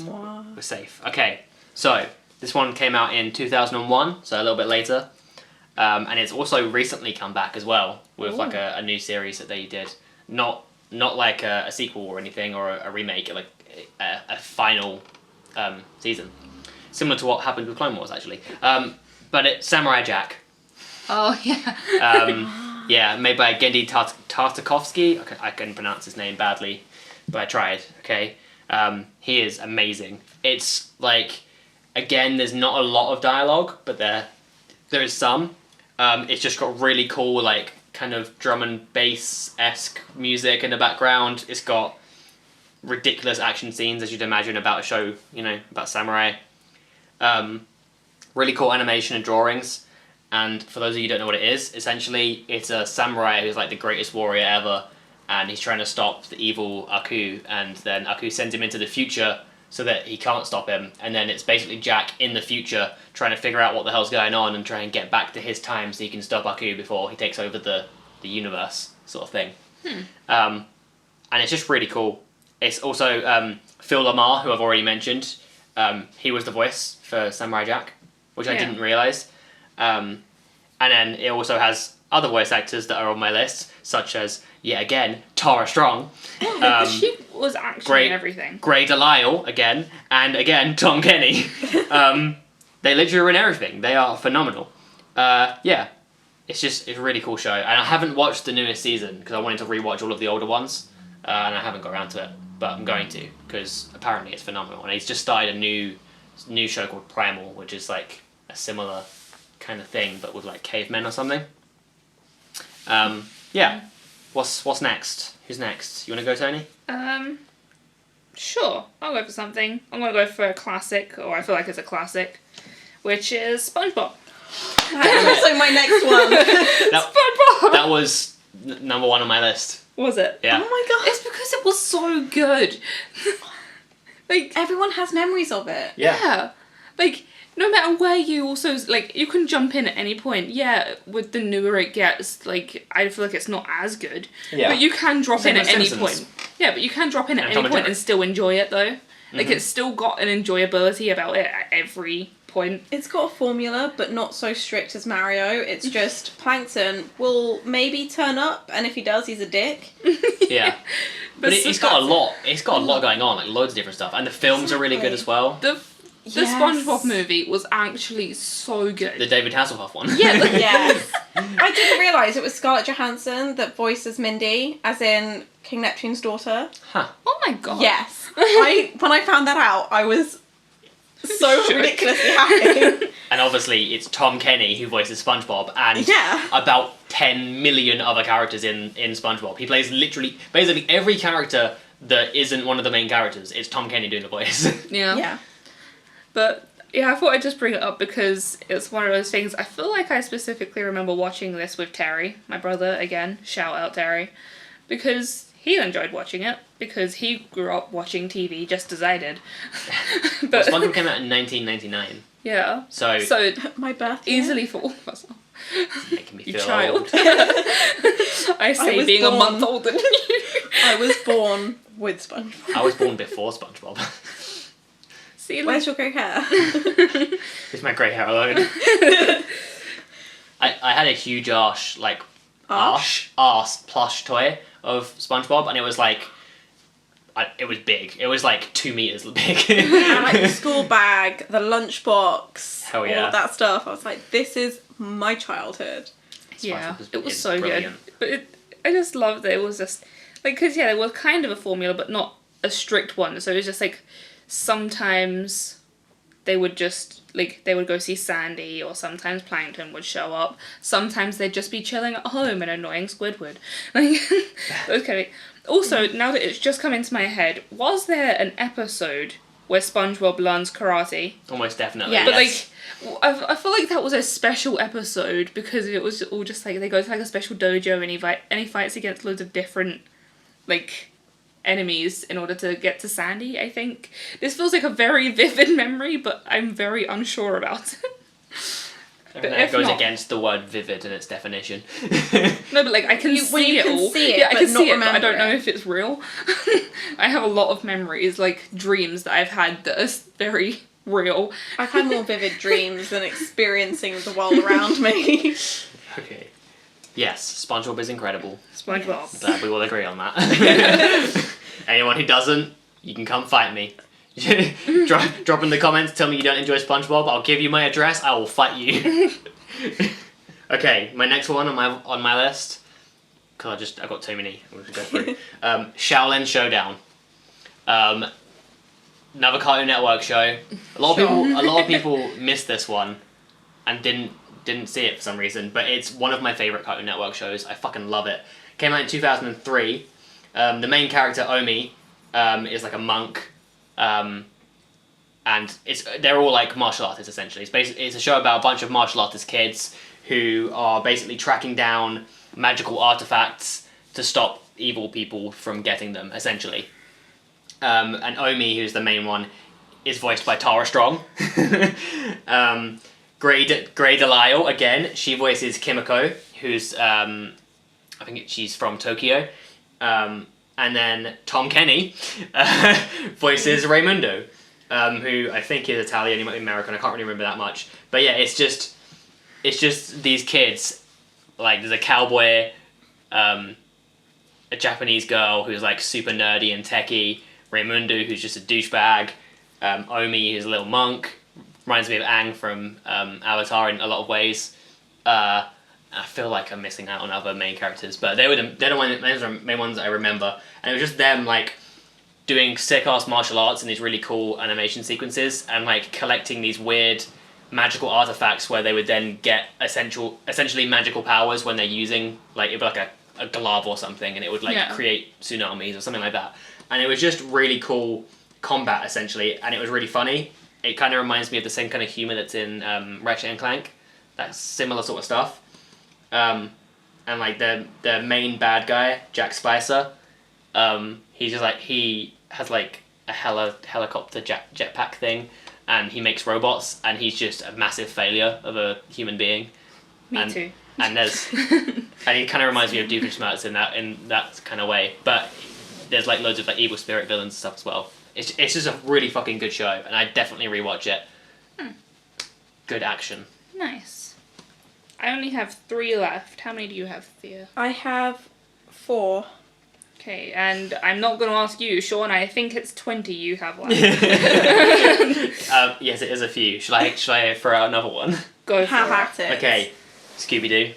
We're safe. Okay, so this one came out in 2001, so a little bit later. And it's also recently come back as well with like a new series that they did. Not like a sequel or anything or a remake, like a final season. Similar to what happened with Clone Wars, actually. But it's Samurai Jack. Oh, yeah. Yeah, made by Genndy Tartakovsky. I couldn't pronounce his name badly, but I tried, okay? He is amazing. It's like, again, there's not a lot of dialogue, but there is some. It's just got really cool, like, kind of drum and bass-esque music in the background. It's got ridiculous action scenes, as you'd imagine, about a show, about samurai. Really cool animation and drawings. And for those of you who don't know what it is, essentially it's a samurai who's like the greatest warrior ever, and he's trying to stop the evil Aku, and then Aku sends him into the future so that he can't stop him, and then it's basically Jack in the future trying to figure out what the hell's going on and try and get back to his time so he can stop Aku before he takes over the universe, sort of thing. And it's just really cool. It's also Phil Lamar, who I've already mentioned. He was the voice for Samurai Jack, which I didn't realise. And then it also has other voice actors that are on my list, such as, yet again, Tara Strong. She was actually in everything. Grey Delisle, again, and again, Tom Kenny. They literally are in everything. They are phenomenal. Yeah. it's a really cool show, and I haven't watched the newest season because I wanted to rewatch all of the older ones, and I haven't got around to it, but I'm going to because apparently it's phenomenal. And he's just started a new show called Primal, which is like a similar kind of thing, but with like cavemen or something. Yeah. What's next? Who's next? You want to go, Tony? Sure. I'll go for something. I'm gonna go for a classic, or I feel like it's a classic, which is SpongeBob. That's also my next one. SpongeBob. That was number one on my list. Was it? Yeah. Oh my god. It's because it was so good. Like, Everyone has memories of it. yeah. Like, no matter where you also, like, you can jump in at any point. Yeah, with the newer it gets, like, I feel like it's not as good. Yeah. But you can drop Same in at with any Simpsons. point. Yeah, but you can drop in at And any Tom and point Jerry. and still enjoy it, though. Like, it's still got an enjoyability about it at every point. It's got a formula, but not so strict as Mario. It's just Plankton will maybe turn up, and if he does, he's a dick. Yeah. But it's got a lot. It's got a lot going on, like loads of different stuff, and the films are really good as well. The Yes. SpongeBob movie was actually so good. The David Hasselhoff one. Yeah, like, Yes. I didn't realise it was Scarlett Johansson that voices Mindy, as in King Neptune's daughter. Huh. oh my god. Yes. When I found that out, I was so Shook. ridiculously happy. And obviously, it's Tom Kenny who voices SpongeBob, and Yeah. about 10 million other characters in SpongeBob. He plays literally, basically every character that isn't one of the main characters. It's Tom Kenny doing the voice. Yeah. Yeah. But yeah, I thought I'd just bring it up because it's one of those things. I feel like I specifically remember watching this with Terry, my brother, again, shout out Terry, because he enjoyed watching it, because he grew up watching TV just as I did. Well, But SpongeBob came out in 1999, yeah. so So My birthday. easily for all of us. making me You feel child. old. I say was being a born. month older than you. I was born with SpongeBob. I was born before SpongeBob. See, like, Where's your grey hair? It's my grey hair alone. I had a huge arse plush toy of SpongeBob, and it was like, it was big. It was like 2 meters big. And like the school bag, the lunchbox, Hell yeah. all of that stuff. I was like, this is my childhood. yeah, SpongeBob it was is so brilliant. good. But I just loved that it was just like, because yeah, there was kind of a formula, but not a strict one. So it was just like sometimes they would just like they would go see Sandy, or sometimes Plankton would show up. Sometimes they'd just be chilling at home and annoying Squidward. Like those kind of. Also, now that it's just come into my head, was there an episode where SpongeBob learns karate? Almost definitely. Yeah. But yes. like, I feel like that was a special episode because it was all just like they go to like a special dojo and he fights against loads of different like enemies in order to get to Sandy. I think this feels like a very vivid memory, but I'm very unsure about it. I but think that if goes not- against the word vivid in its definition. No, but like I can You see it can all. see it, yeah, I but can not see it, but I remember don't know it. if it's real. I have a lot of memories, like dreams that I've had that are very real. I've had more vivid dreams than experiencing the world around me. Okay. Yes, SpongeBob is incredible. SpongeBob. Glad we all agree on that. Anyone who doesn't, you can come fight me. Drop in the comments, tell me you don't enjoy SpongeBob, I'll give you my address, I will fight you. Okay, my next one on my list, because I got too many, I'm going to go through. Shaolin Showdown. Another Cartoon Network show. A lot of people missed this one and didn't see it for some reason, but it's one of my favourite Cartoon Network shows. I fucking love it. Came out in 2003. The main character, Omi, is like a monk, and they're all like martial artists essentially. It's a show about a bunch of martial artist kids who are basically tracking down magical artifacts to stop evil people from getting them, essentially. And Omi, who's the main one, is voiced by Tara Strong. Grey Delisle, again, she voices Kimiko, who's, I think she's from Tokyo. And then Tom Kenny voices Raimundo, who I think is Italian, he might be American, I can't really remember that much. But yeah, it's just these kids, like there's a cowboy, a Japanese girl who's like super nerdy and techie, Raimundo who's just a douchebag, Omi who's a little monk, reminds me of Aang from Avatar in a lot of ways, and I feel like I'm missing out on other main characters, but they're the main ones I remember. And it was just them, like, doing sick-ass martial arts in these really cool animation sequences and, like, collecting these weird magical artifacts where they would then get essentially magical powers when they're using, like, it'd be like a glove or something, and it would, like, create tsunamis or something like that. And it was just really cool combat, essentially, and it was really funny. It kind of reminds me of the same kind of humour that's in Ratchet and Clank. That's similar sort of stuff. And, like, the main bad guy, Jack Spicer, he's just, like, he has, like, a helicopter jetpack thing, and he makes robots, and he's just a massive failure of a human being. Me too. And there's... and he kind of reminds me of Doofenshmirtz in that kind of way. But there's, like, loads of, like, evil spirit villains and stuff as well. It's just a really fucking good show, and I definitely rewatch it. Good action. Nice. I only have 3 left. How many do you have, Thea? I have 4. Okay, and I'm not going to ask you, Shaun. I think it's 20 you have left. Yes, it is a few. Shall I throw out another one? Go for Have it. at it. Okay, ScoobyDoo.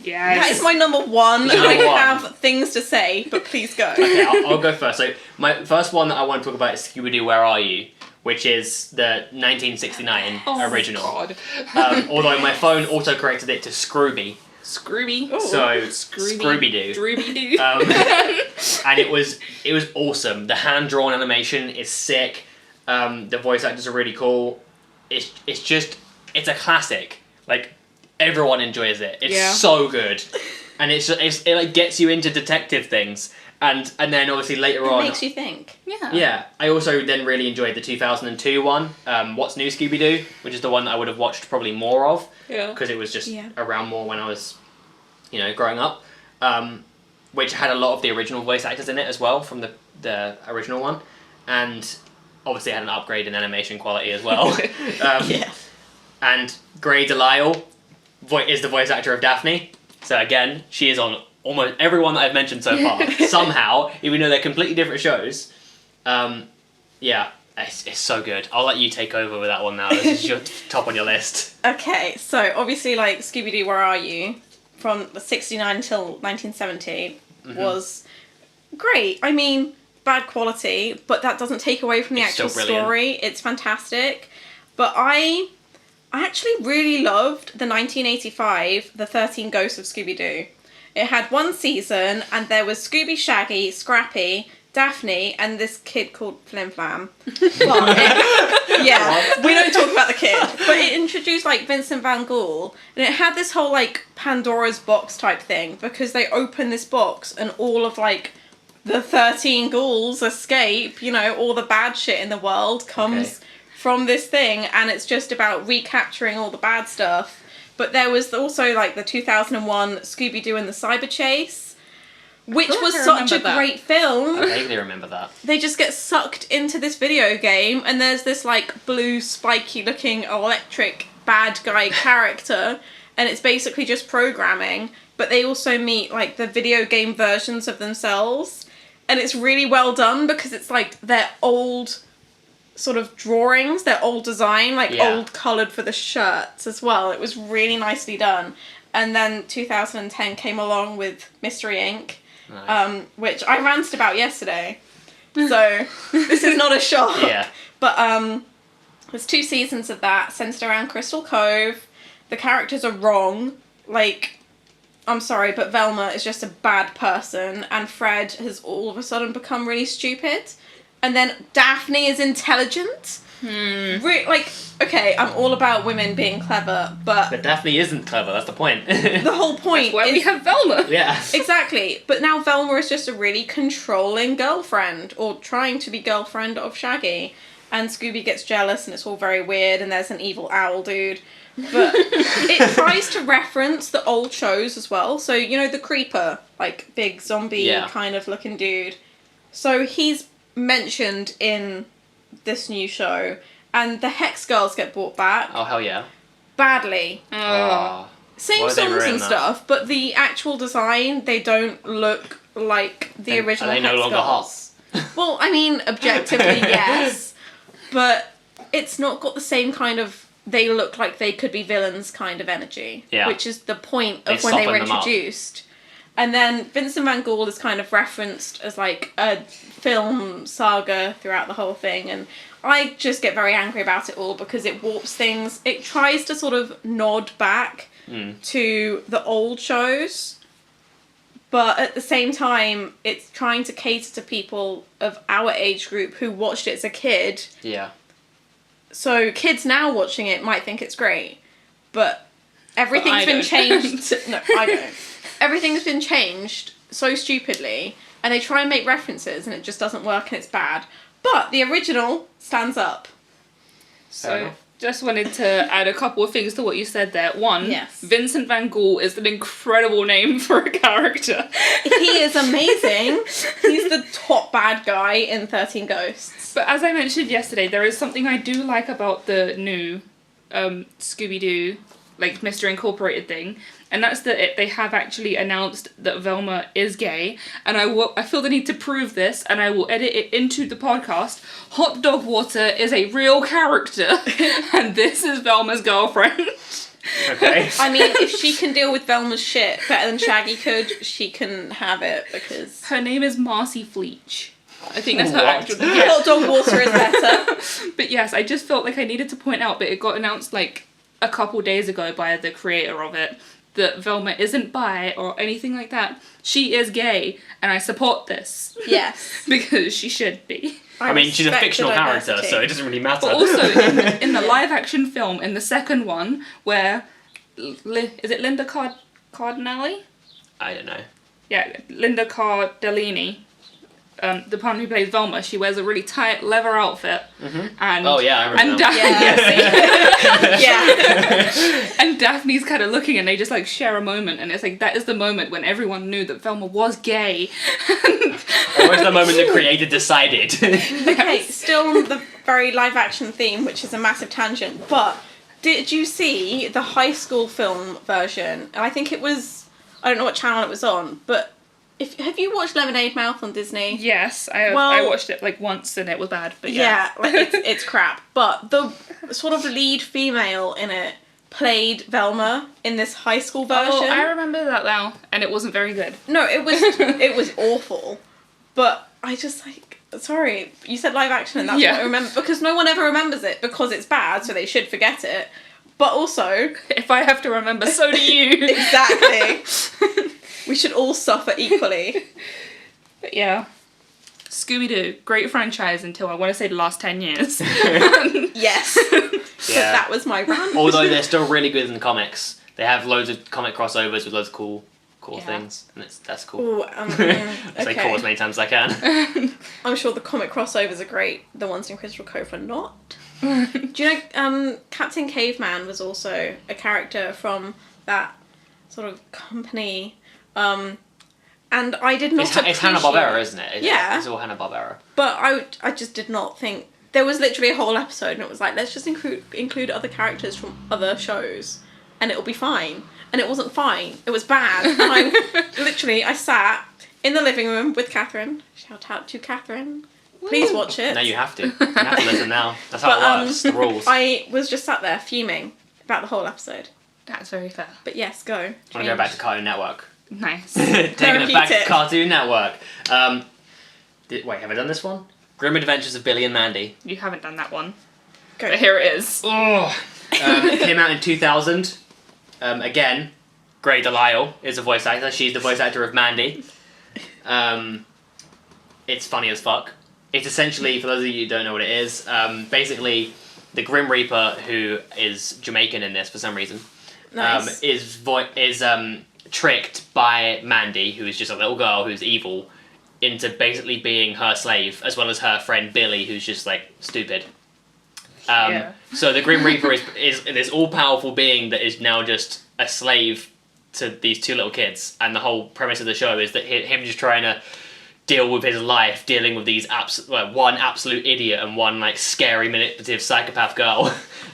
Yes. That is my number 1. Number I one. have things to say, but please go. Okay, I'll go first. So my first one that I want to talk about is ScoobyDoo, Where Are You? Which is the 1969 original. Oh my God. Although my phone auto-corrected it to Scrooby. Scrooby. Ooh. So Scooby-Doo. Scooby-Doo. And it was awesome. The hand-drawn animation is sick. The voice actors are really cool. It's a classic. Like, everyone enjoys it. It's so good. And it like gets you into detective things. And then obviously later on... It makes you think. Yeah. Yeah. I also then really enjoyed the 2002 one, What's New, Scooby-Doo, which is the one that I would have watched probably more of. Yeah. Because it was just around more when I was, growing up. Which had a lot of the original voice actors in it as well, from the original one. And obviously it had an upgrade in animation quality as well. And Grey DeLisle is the voice actor of Daphne. So again, she is on almost everyone that I've mentioned so far, somehow, even though they're completely different shows. It's so good. I'll let you take over with that one now. This is your top on your list. Okay, so obviously, like, Scooby-Doo, Where Are You? From the 69 until 1970 was great. I mean, bad quality, but that doesn't take away from the actual story. It's fantastic. But I actually really loved the 1985 The 13 Ghosts of Scooby-Doo. It had 1 season, and there was Scooby, Shaggy, Scrappy, Daphne, and this kid called Flim Flam. We don't talk about the kid. But it introduced, like, Vincent Van Gogh, and it had this whole, like, Pandora's box type thing, because they open this box, and all of, like, the 13 ghouls escape, all the bad shit in the world comes from this thing, and it's just about recapturing all the bad stuff. But there was also, like, the 2001 Scooby-Doo and the Cyber Chase, which was such a great film. I vaguely remember that. They just get sucked into this video game, and there's this, like, blue, spiky-looking, electric bad guy character, and it's basically just programming, but they also meet, like, the video game versions of themselves, and it's really well done, because it's, like, their old sort of drawings, their old design, like old coloured for the shirts as well. It was really nicely done. And then 2010 came along with Mystery Inc., which I ranted about yesterday. So this is not a shock. Yeah. But there's 2 seasons of that centred around Crystal Cove. The characters are wrong. Like, I'm sorry, but Velma is just a bad person, and Fred has all of a sudden become really stupid. And then Daphne is intelligent. Okay, I'm all about women being clever, But Daphne isn't clever, that's the point. the whole point That's why we have Velma. Yeah. Exactly. But now Velma is just a really controlling girlfriend, or trying to be girlfriend of Shaggy. And Scooby gets jealous, and it's all very weird, and there's an evil owl dude. But it tries to reference the old shows as well. So, the Creeper, like, big zombie kind of looking dude. So he's mentioned in this new show, and the Hex Girls get brought back. Oh, hell yeah. Badly. Same songs and stuff, but the actual design, they don't look like the original Are they Hex no longer Girls. hot? Well, I mean, objectively, yes. But it's not got the same kind of they look like they could be villains kind of energy. Yeah. Which is the point of They when they were soften them up. introduced. And then Vincent van Gogh is kind of referenced as like a film saga throughout the whole thing, and I just get very angry about it all because it warps things. It tries to sort of nod back to the old shows, but at the same time, it's trying to cater to people of our age group who watched it as a kid. Yeah. So kids now watching it might think it's great, but everything's I been don't. changed. No, I don't. Everything's been changed so stupidly, and they try and make references, and it just doesn't work, and it's bad. But the original stands up. So, just wanted to add a couple of things to what you said there. One, Yes. Vincent van Gogh is an incredible name for a character. He is amazing. He's the top bad guy in 13 Ghosts. But as I mentioned yesterday, there is something I do like about the new ScoobyDoo, like Mr. Incorporated thing, and that's that they have actually announced that Velma is gay, and I feel the need to prove this, and I will edit it into the podcast. Hot Dog Water is a real character, and this is Velma's girlfriend. Okay. I mean, if she can deal with Velma's shit better than Shaggy could, she can have it, because Her name is Marcy Fleach. I think that's her What? actual name. Yeah. Hot Dog Water is better. But yes, I just felt like I needed to point out, but it got announced like a couple days ago by the creator of it, that Velma isn't bi or anything like that. She is gay, and I support this. Yes. Because she should be. I mean, she's a respect the fictional character, diversity. so it doesn't really matter. But also, in the live-action film, in the second one, where... is it Linda Cardinale? I don't know. Yeah, Linda Cardellini. The one who plays Velma, she wears a really tight leather outfit. And, Oh, yeah, I remember and that. Yeah. yeah. And Daphne's kind of looking, and they just like share a moment, and it's like that is the moment when everyone knew that Velma was gay. Or was the moment the creator decided? Okay, still on the very live action theme, which is a massive tangent, but did you see the high school film version? And I think it was, I don't know what channel it was on, but have you watched Lemonade Mouth on Disney? Yes, I watched it like once, and it was bad. But Yeah, like it's crap. But the sort of lead female in it played Velma in this high school version. Oh, I remember that now, and it wasn't very good. No, it was awful. But I just like, sorry, you said live action and that's Yeah. what I remember, because no one ever remembers it because it's bad, so they should forget it. But also, If I have to remember, so do you. exactly. We should all suffer equally. But yeah. Scooby-Doo, great franchise until I want to say the last 10 years. Yes. So Yeah. that was my rant. Although they're still really good in the comics. They have loads of comic crossovers with loads of cool Yeah. things, and that's cool. Ooh, I say cool as okay. many times as I can. I'm sure the comic crossovers are great. The ones in Crystal Cove are not. Do you know Captain Caveman was also a character from that sort of company, and I did not It's Hanna-Barbera, isn't it? Yeah. It's all Hanna-Barbera. But I just did not think there was literally a whole episode, and it was like, let's just include other characters from other shows, and it'll be fine. And it wasn't fine. It was bad. And I sat in the living room with Catherine. Shout out to Catherine. Please watch it. No, you have to. You have to listen now. That's how it works. The rules. I was just sat there fuming about the whole episode. That's very fair. But yes, go. I'm gonna go back to Cartoon Network. Nice. Taking it back repeat to it. Cartoon Network. Wait, have I done this one? Grim Adventures of Billy and Mandy. You haven't done that one. Go. But here it is. Oh. It came out in 2000. Again, Grey Delisle is the voice actor. She's the voice actor of Mandy. It's funny as fuck. It's essentially, for those of you who don't know what it is, basically the Grim Reaper, who is Jamaican in this for some reason, Nice. is tricked by Mandy, who is just a little girl who's evil, into basically being her slave, as well as her friend Billy, who's just like stupid. Yeah. So the Grim Reaper is this all-powerful being that is now just a slave to these two little kids, and the whole premise of the show is that him just trying to deal with his life, dealing with these one absolute idiot and one like scary manipulative psychopath girl,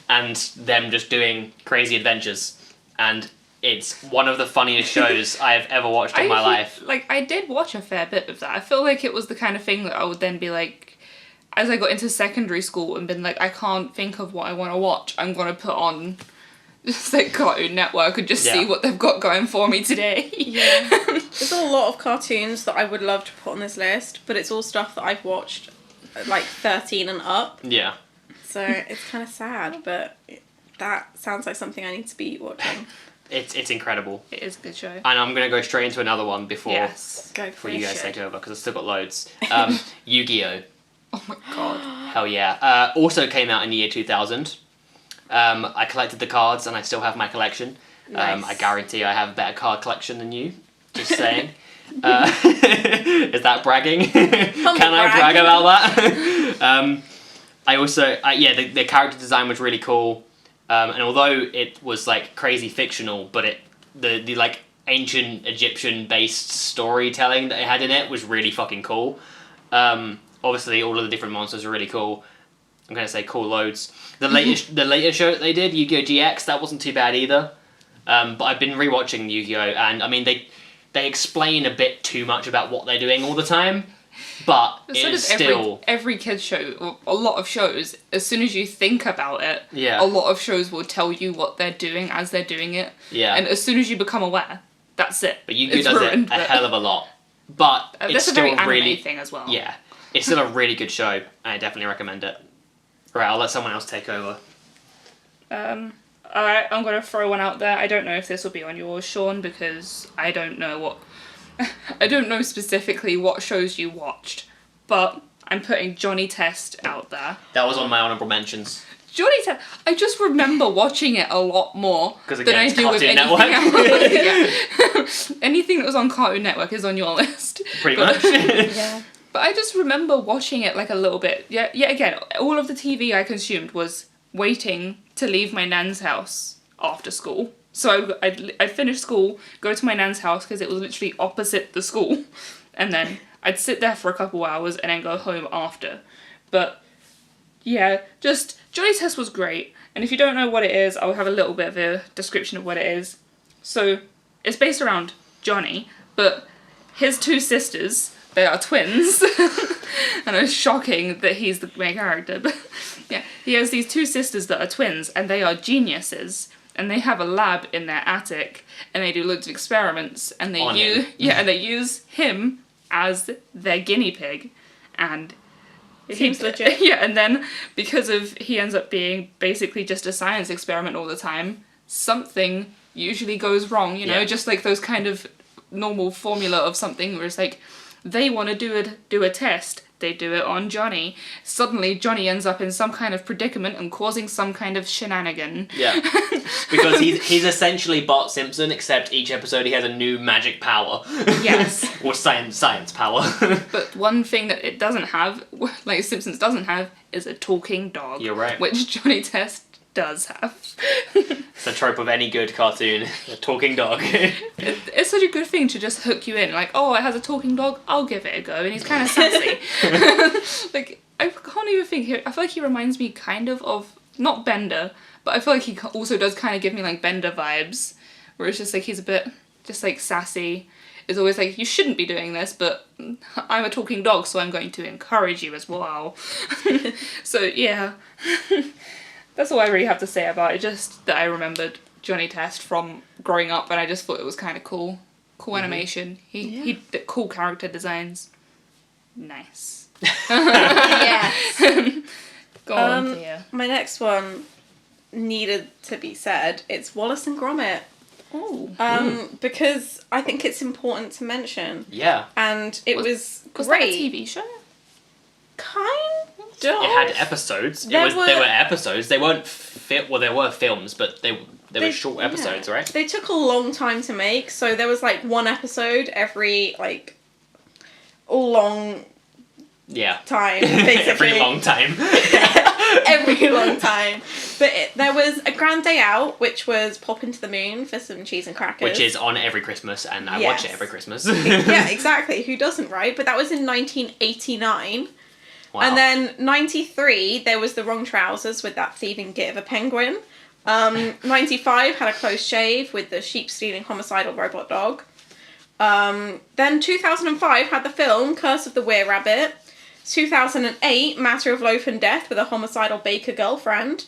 and them just doing crazy adventures. And it's one of the funniest shows I have ever watched in my life. Like, I did watch a fair bit of that. I feel like it was the kind of thing that I would then be like, as I got into secondary school and been like, I can't think of what I want to watch, I'm going to put on just like Cartoon Network and just see what they've got going for me today. Yeah. There's a lot of cartoons that I would love to put on this list, but it's all stuff that I've watched at like 13 and up. Yeah. So it's kind of sad, but that sounds like something I need to be watching. It's incredible. It is a good show. And I'm going to go straight into another one before you guys take over, because I've still got loads. YuGiOh. Oh my god. Hell yeah. Also came out in the year 2000. I collected the cards and I still have my collection. Nice. I guarantee I have a better card collection than you. Just saying. Is that bragging? Can I brag about that? I also, the character design was really cool. And although it was like crazy fictional, but the like ancient Egyptian based storytelling that it had in it was really fucking cool. Obviously all of the different monsters are really cool. I'm gonna say cool loads. The latest show that they did, YuGiOh GX, that wasn't too bad either. But I've been rewatching YuGiOh, and I mean they explain a bit too much about what they're doing all the time, but it's still every kids show, or a lot of shows. As soon as you think about it, a lot of shows will tell you what they're doing as they're doing it. Yeah, and as soon as you become aware, that's it. But YuGiOh does it a hell of a lot. But it's still a very really thing as well. Yeah, it's still a really good show, and I definitely recommend it. Right, I'll let someone else take over. Alright, I'm going to throw one out there. I don't know if this will be on yours, Shaun, because I don't know I don't know specifically what shows you watched, but I'm putting Johnny Test out there. That was on my honourable mentions. Johnny Test, I just remember watching it a lot more than I do with anything else. Anything that was on Cartoon Network is on your list. Pretty much. Yeah. But I just remember watching it like a little bit. Yeah, again, all of the TV I consumed was waiting to leave my nan's house after school. So I'd finish school, go to my nan's house because it was literally opposite the school, and then I'd sit there for a couple hours and then go home after. But yeah, just Johnny Test was great. And if you don't know what it is, I'll have a little bit of a description of what it is. So it's based around Johnny, but his two sisters, they are twins. And it's shocking that he's the main character. But yeah, he has these two sisters that are twins, and they are geniuses. And they have a lab in their attic, and they do loads of experiments, and they use him as their guinea pig. And it seems legit. Yeah, and then because he ends up being basically just a science experiment all the time, something usually goes wrong, just like those kind of normal formula of something where it's like, they want to do a test, they do it on Johnny. Suddenly Johnny ends up in some kind of predicament and causing some kind of shenanigan. Yeah. Because he's essentially Bart Simpson, except each episode he has a new magic power. Yes. Or science power. But one thing that it doesn't have, like Simpsons doesn't have, is a talking dog. You're right. Which Johnny Test does have. It's a trope of any good cartoon, a talking dog. It's such a good thing to just hook you in, like, oh, it has a talking dog, I'll give it a go, and he's kind of sassy. Like, I can't even think, I feel like he reminds me kind of, not Bender, but I feel like he also does kind of give me, like, Bender vibes, where it's just, like, he's a bit, just, like, sassy. It's always like, you shouldn't be doing this, but I'm a talking dog, so I'm going to encourage you as well. So, yeah. That's all I really have to say about it, just that I remembered Johnny Test from growing up, and I just thought it was kind of cool. Cool animation. He did cool character designs. Nice. Yes. Go on, Thea. My next one needed to be said. It's Wallace and Gromit. Oh. Because I think it's important to mention. Yeah. And it was great. Was that a TV show? Kind of. It had episodes. There were episodes. They weren't there were films, but they were short episodes, right? They took a long time to make, so there was like one episode every like long time, basically. Every long time. Every long time. But there was A Grand Day Out, which was Pop into the Moon for some cheese and crackers. Which is on every Christmas, and I watch it every Christmas. Yeah, exactly. Who doesn't, right? But that was in 1989. Wow. And then 93, there was The Wrong Trousers with that thieving git of a penguin. 95 had A Close Shave with the sheep-stealing homicidal robot dog. Then 2005 had the film Curse of the Were-Rabbit. 2008, Matter of Loaf and Death with a homicidal baker girlfriend.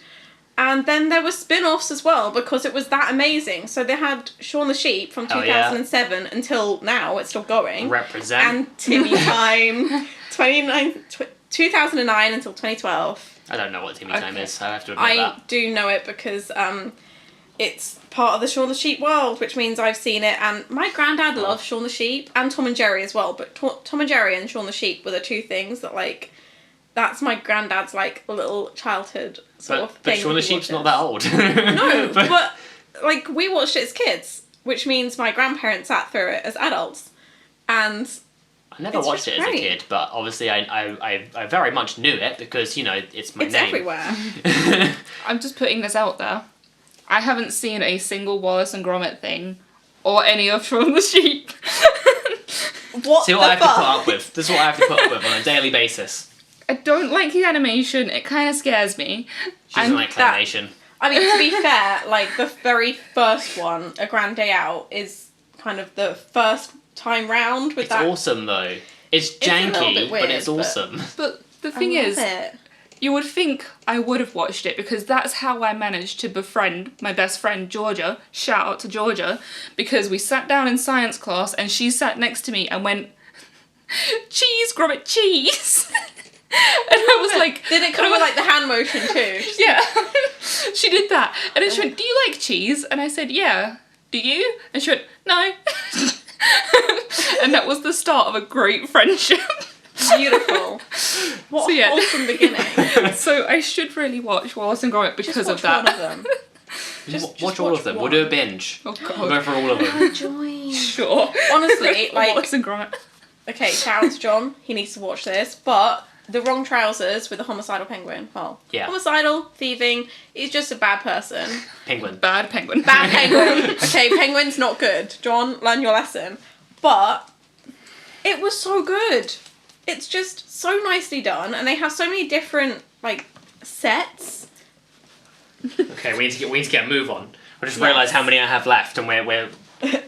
And then there were spin-offs as well because it was that amazing. So they had Shaun the Sheep from 2007 until now. It's still going. Represent. And Timmy Time 2009 until 2012. I don't know what Timmy Time is. I have to admit that. I do know it because it's part of the Shaun the Sheep world, which means I've seen it. And my granddad loves Shaun the Sheep and Tom and Jerry as well. But Tom and Jerry and Shaun the Sheep were the two things that, like, that's my granddad's, like, little childhood sort of thing. But Shaun the Sheep's not that old. No, but, like, we watched it as kids, which means my grandparents sat through it as adults. And I never watched it as a kid, but obviously I very much knew it because, you know, it's my name. It's everywhere. I'm just putting this out there. I haven't seen a single Wallace and Gromit thing or any of Shaun the Sheep. What See what I have to put up with. This is what I have to put up with on a daily basis. I don't like the animation. It kind of scares me. She doesn't like claymation. I mean, to be fair, like, the very first one, A Grand Day Out, is kind of the first time round with that. It's awesome, though. It's janky, but it's awesome. But the thing is, you would think I would have watched it because that's how I managed to befriend my best friend, Georgia. Shout out to Georgia. Because we sat down in science class and she sat next to me and went, cheese, Gromit, cheese. And I was like... Did it come with, like, the hand motion, too? Yeah. She did that. And then she went, do you like cheese? And I said, yeah. Do you? And she went, no. And that was the start of a great friendship. Beautiful. What a wholesome beginning. So I should really watch Wallace and Gromit because of that. One of them. Just watch all of them. We'll do a binge. Oh, God. We'll go for all of them. Join. Sure. Honestly, like... Wallace and Gromit. Okay, shout out to John. He needs to watch this. But The Wrong Trousers with a homicidal penguin. Well, homicidal, thieving. He's just a bad person. Penguin. Bad penguin. Bad penguin. Okay, penguin's not good. John, learn your lesson. But it was so good. It's just so nicely done. And they have so many different, like, sets. Okay, we need to get a move on. I just realised how many I have left, and we're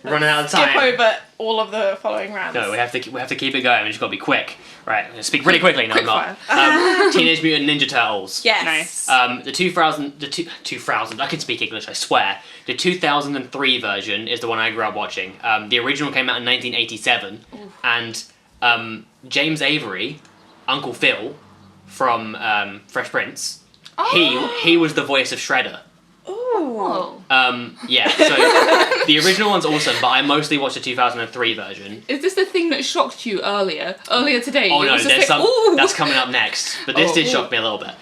running out of time. Skip over all of the following rounds. No, we have to keep it going. We just got to be quick. Right, I'm gonna speak really quickly. No, I'm not. Fire. Teenage Mutant Ninja Turtles. Yes. Nice. The 2000. I can speak English. I swear. The 2003 version is the one I grew up watching. The original came out in 1987, and James Avery, Uncle Phil, from Fresh Prince. Oh. He was the voice of Shredder. Oh. Yeah, so the original one's awesome, but I mostly watched the 2003 version. Is this the thing that shocked you earlier today? Oh no, there's like, that's coming up next, but this did shock me a little bit.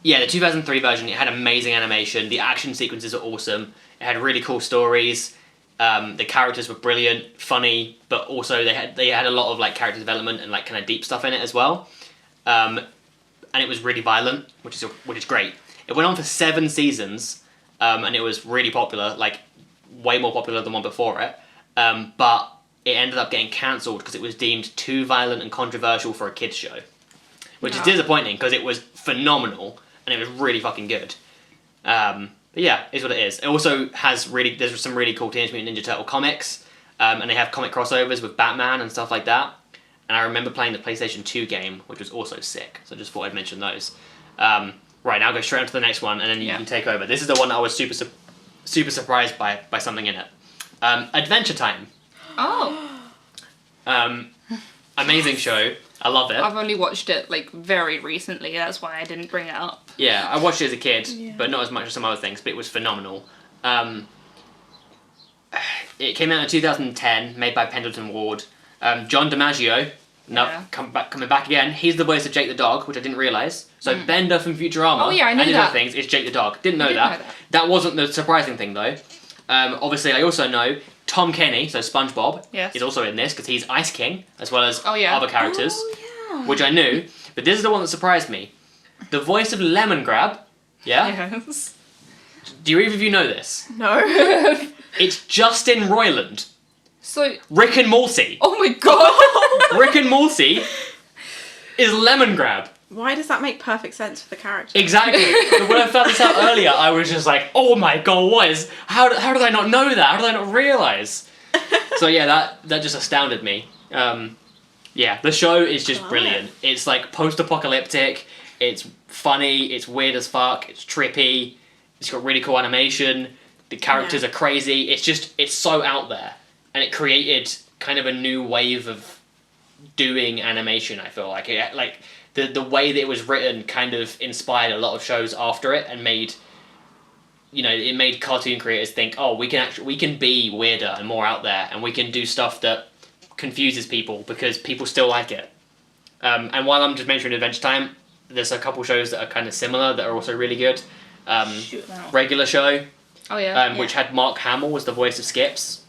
Yeah, the 2003 version, it had amazing animation, the action sequences are awesome, it had really cool stories, the characters were brilliant, funny, but also they had a lot of like character development and like kind of deep stuff in it as well. And it was really violent, which is great. It went on for 7 seasons, and it was really popular, like way more popular than one before it. But it ended up getting cancelled because it was deemed too violent and controversial for a kids show, which is disappointing because it was phenomenal and it was really fucking good. But yeah, is what it is. It also has there's some really cool Teenage Mutant Ninja Turtle comics, and they have comic crossovers with Batman and stuff like that. And I remember playing the PlayStation 2 game, which was also sick. So I just thought I'd mention those. Right, now I'll go straight on to the next one, and then you can take over. This is the one that I was super surprised by something in it. Adventure Time. Oh. Amazing show. I love it. I've only watched it like very recently. That's why I didn't bring it up. Yeah, I watched it as a kid, but not as much as some other things. But it was phenomenal. It came out in 2010, made by Pendleton Ward. John DiMaggio, coming back again. He's the voice of Jake the dog, which I didn't realise. So Bender from Futurama. Oh yeah, I knew and that. Other things is Jake the dog. Didn't know that. That wasn't the surprising thing though. Obviously, I also know Tom Kenny, so SpongeBob, is also in this because he's Ice King as well as other characters, which I knew. But this is the one that surprised me. The voice of Lemon Grab. Yeah. Yes. Do either of you know this? No. It's Justin Roiland. So Rick and Morty. Oh my god. Rick and Morty is Lemon Grab. Why does that make perfect sense for the character? Exactly. But when I found this out earlier, I was just like, oh my god, how did I not know that? How did I not realise? So yeah, that just astounded me. Yeah, the show is just love brilliant. It's like post-apocalyptic, it's funny, it's weird as fuck, it's trippy, it's got really cool animation, the characters are crazy, it's so out there. And it created kind of a new wave of doing animation, I feel like. The way that it was written kind of inspired a lot of shows after it and made, it made cartoon creators think, oh, we can be weirder and more out there, and we can do stuff that confuses people because people still like it. And while I'm just mentioning Adventure Time, there's a couple shows that are kind of similar that are also really good. Regular Show, which had Mark Hamill as the voice of Skips.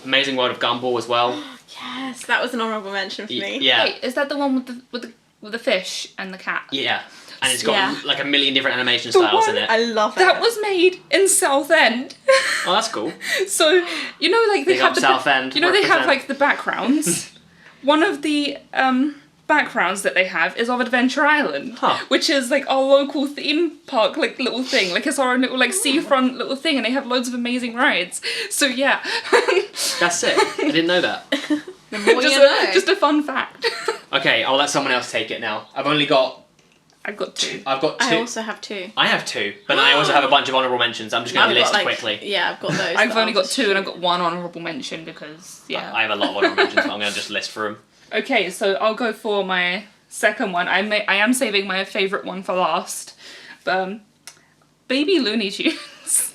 Amazing World of Gumball as well. Yes, that was an honourable mention for me. Yeah. Wait, is that the one with the fish and the cat? Yeah. And it's got like a million different animation styles in it. I love it. That was made in Southend. Oh, that's cool. So, like they Big have up Southend, they have represent. like the backgrounds. One of the backgrounds that they have is of Adventure Island, which is like our local theme park, like little thing. Like it's our own little like seafront little thing, and they have loads of amazing rides. So yeah. That's it. I didn't know that. The more you know. Just a fun fact. Okay, I'll let someone else take it now. I've got two. I also have two. I have two, but I also have a bunch of honourable mentions. I'm just going to list quickly. Yeah, I've got those. I've only got two, and I've got one honourable mention because I have a lot of honourable mentions, but I'm going to just list for them. Okay, so I'll go for my second one. I am saving my favourite one for last. Baby Looney Tunes.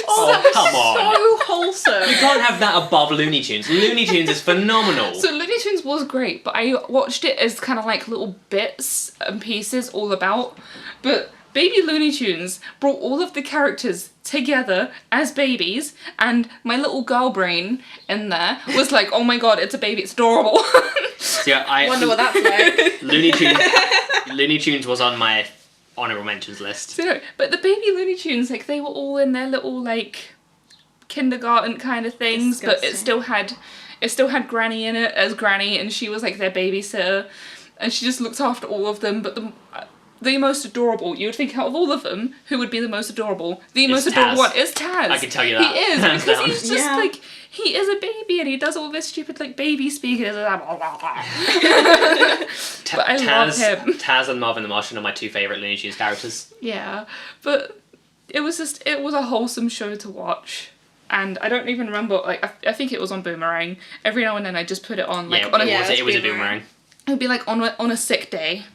Oh, come on. So wholesome. You can't have that above Looney Tunes. Looney Tunes is phenomenal. So Looney Tunes was great, but I watched it as kind of like little bits and pieces all about. But Baby Looney Tunes brought all of the characters together as babies, and my little girl brain in there was like, oh my god, it's a baby, it's adorable. So, yeah, I wonder what that's like. Looney Tunes was on my honourable mentions list. So, but the Baby Looney Tunes, like, they were all in their little, like, kindergarten kind of things, but it still had Granny in it as Granny, and she was, like, their babysitter, and she just looked after all of them, but the most adorable, you would think out of all of them, who would be the most adorable? The most adorable one is Taz. I can tell you that. He is, because he's just, like, he is a baby, and he does all this stupid, like, baby speak, and but I love him. Taz and Marvin the Martian are my two favourite Looney Tunes characters. Yeah, but it was a wholesome show to watch. And I don't even remember, like, I think it was on Boomerang. Every now and then I just put it on, like, it was a Boomerang. It would be, like, on a sick day.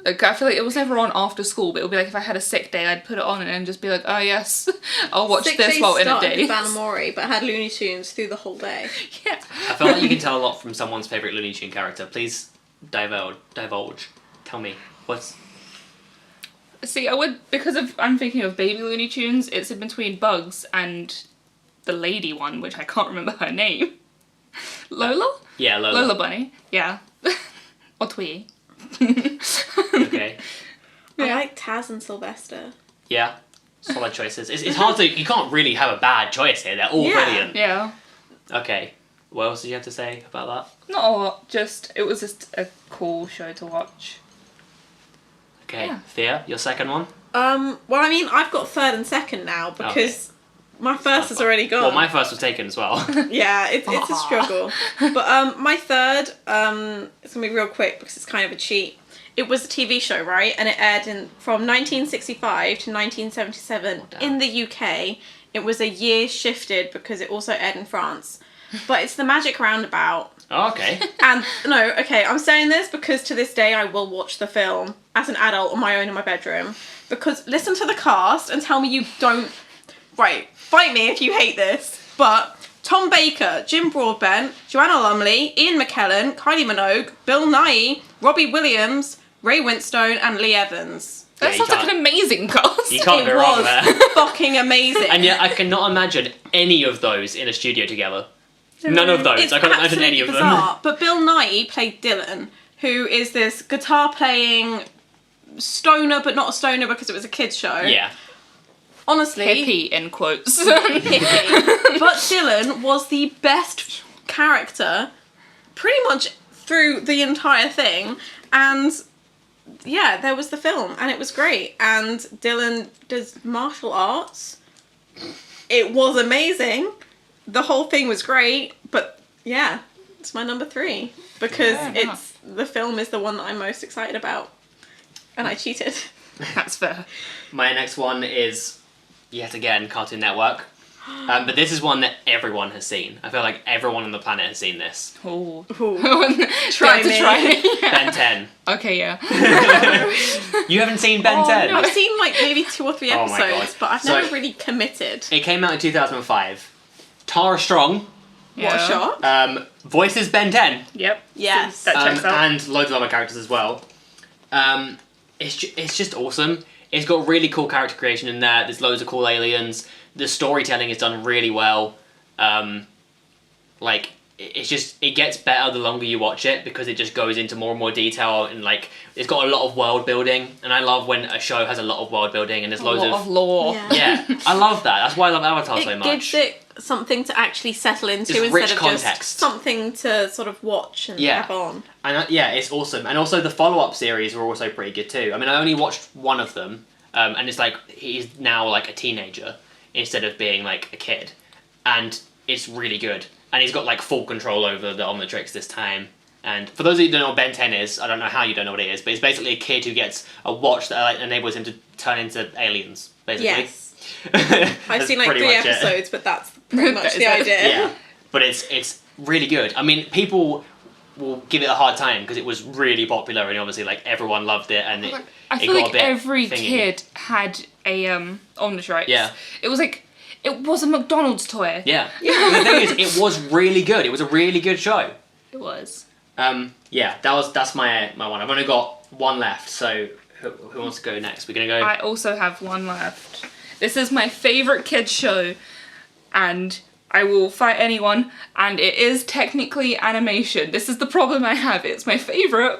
Like, I feel like it was never on after school, but it would be like if I had a sick day, I'd put it on and then just be like, oh yes, I'll watch this while in a day. Banamori, but had Looney Tunes through the whole day. Yeah. I feel like you can tell a lot from someone's favourite Looney Tune character. Please divulge. Tell me. See, I'm thinking of Baby Looney Tunes, it's in between Bugs and the lady one, which I can't remember her name. Lola? Yeah, Lola. Lola Bunny, yeah. Or Twee. Okay. I like Taz and Sylvester. Yeah. Solid choices. It's hard you can't really have a bad choice here. They're all brilliant. Yeah. Okay. What else did you have to say about that? Not a lot, it was just a cool show to watch. Okay. Yeah. Thea, your second one? Well, I mean, I've got third and second now because my first has already gone. Well, my first was taken as well. Yeah, it's a struggle. But my third, it's going to be real quick because it's kind of a cheat. It was a TV show, right? And it aired from 1965 to 1977 in the UK. It was a year shifted because it also aired in France. But it's The Magic Roundabout. Oh, okay. And, I'm saying this because to this day I will watch the film as an adult on my own in my bedroom. Because listen to the cast and tell me you don't... Right, fight me if you hate this. But Tom Baker, Jim Broadbent, Joanna Lumley, Ian McKellen, Kylie Minogue, Bill Nighy, Robbie Williams, Ray Winstone and Lee Evans. That sounds like an amazing cast. You can't go wrong there. Fucking amazing. And yet I cannot imagine any of those in a studio together. None of those. I can't imagine any of them. But Bill Nighy played Dylan, who is this guitar playing stoner, but not a stoner because it was a kids show. Yeah. Honestly. Hippie, in quotes. Hippie. But Dylan was the best character pretty much through the entire thing. And yeah, there was the film and it was great. And Dylan does martial arts. It was amazing. The whole thing was great. But yeah, it's my number 3. because the film is the one that I'm most excited about, and I cheated. That's fair. My next one is, yet again, Cartoon Network. But this is one that everyone has seen. I feel like everyone on the planet has seen this. Oh. Try me. Ben 10. Okay, yeah. You haven't seen Ben 10? No, I've seen like maybe 2 or 3 Oh my episodes, God. but I've So- never really committed. It came out in 2005. Tara Strong What a shot. voices Ben 10. Yep. Yes. That checks out. And loads of other characters as well. It's just awesome. It's got really cool character creation in there. There's loads of cool aliens. The storytelling is done really well. It gets better the longer you watch it because it just goes into more and more detail, and like it's got a lot of world building, and I love when a show has a lot of world building and there's loads of lore. Yeah, I love that. That's why I love Avatar so It much. gives it something to actually settle into Just instead rich of context. just something to sort of watch and have on. And it's awesome. And also the follow-up series were also pretty good too. I mean, I only watched one of them, and it's like he's now like a teenager instead of being like a kid, and it's really good. And he's got like full control over the Omnitrix this time. And for those of you who don't know what Ben 10 is, I don't know how you don't know what it is, but it's basically a kid who gets a watch that like, enables him to turn into aliens, basically. Yes. I've That's seen like pretty 3 much it. episodes, but that's pretty much That is the it. idea. Yeah, but it's really good. I mean, people will give it a hard time because it was really popular and obviously like everyone loved it, and I it feel got like a bit every thingy. kid had a Omnitrix. Yeah. It was a McDonald's toy. Yeah. The thing is, it was really good. It was a really good show. It was. That's my one. I've only got one left, so who wants to go next? We're gonna go. I also have one left. This is my favourite kids show, and I will fight anyone, and it is technically animation. This is the problem I have. It's my favourite,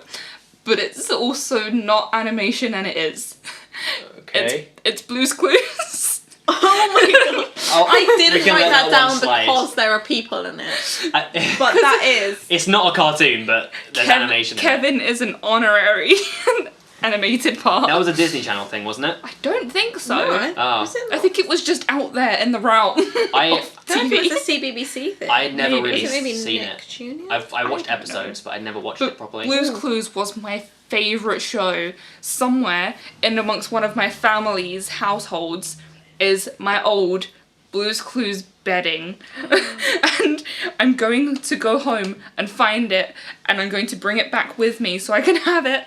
but it's also not animation, and it is. Okay. It's Blue's Clues. Oh my god. I we didn't can write let that one down slide. because there are people in it. But But that is. it's not a cartoon, but there's animation in it. Kevin is an honorary animated part. That was a Disney Channel thing, wasn't it? I don't think so. No, Oh. was it I not? think it was just out there in the realm I- of I don't know if TV. it was a CBBC thing. I had never Maybe. really Was it maybe seen Nick it. Jr.? I watched don't episodes, but I never watched But it properly. Blue's Clues was my favourite show. Somewhere in amongst one of my family's households is my old Blue's Clues bedding. And I'm going to go home and find it, and I'm going to bring it back with me so I can have it.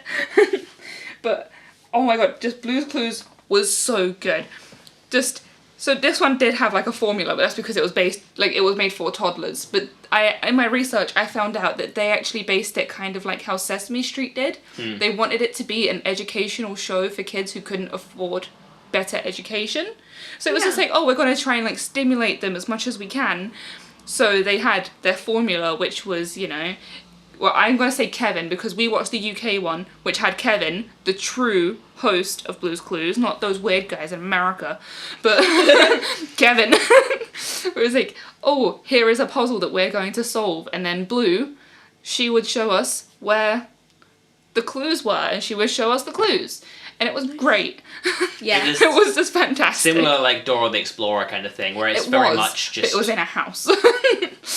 But, oh my god, just Blue's Clues was so good. So this one did have like a formula, but that's because it was it was made for toddlers. But in my research, I found out that they actually based it kind of like how Sesame Street did. They wanted it to be an educational show for kids who couldn't afford better education. So it was just like, oh, we're going to try and like stimulate them as much as we can. So they had their formula, which was, well, I'm going to say Kevin because we watched the UK one, which had Kevin, the true host of Blue's Clues, not those weird guys in America, but Kevin. It was like, oh, here is a puzzle that we're going to solve. And then Blue, she would show us where the clues were, and she would show us the clues. And it was great. Yeah. It is It was just fantastic. similar like Dora the Explorer kind of thing, where it's very much but just it was in a house.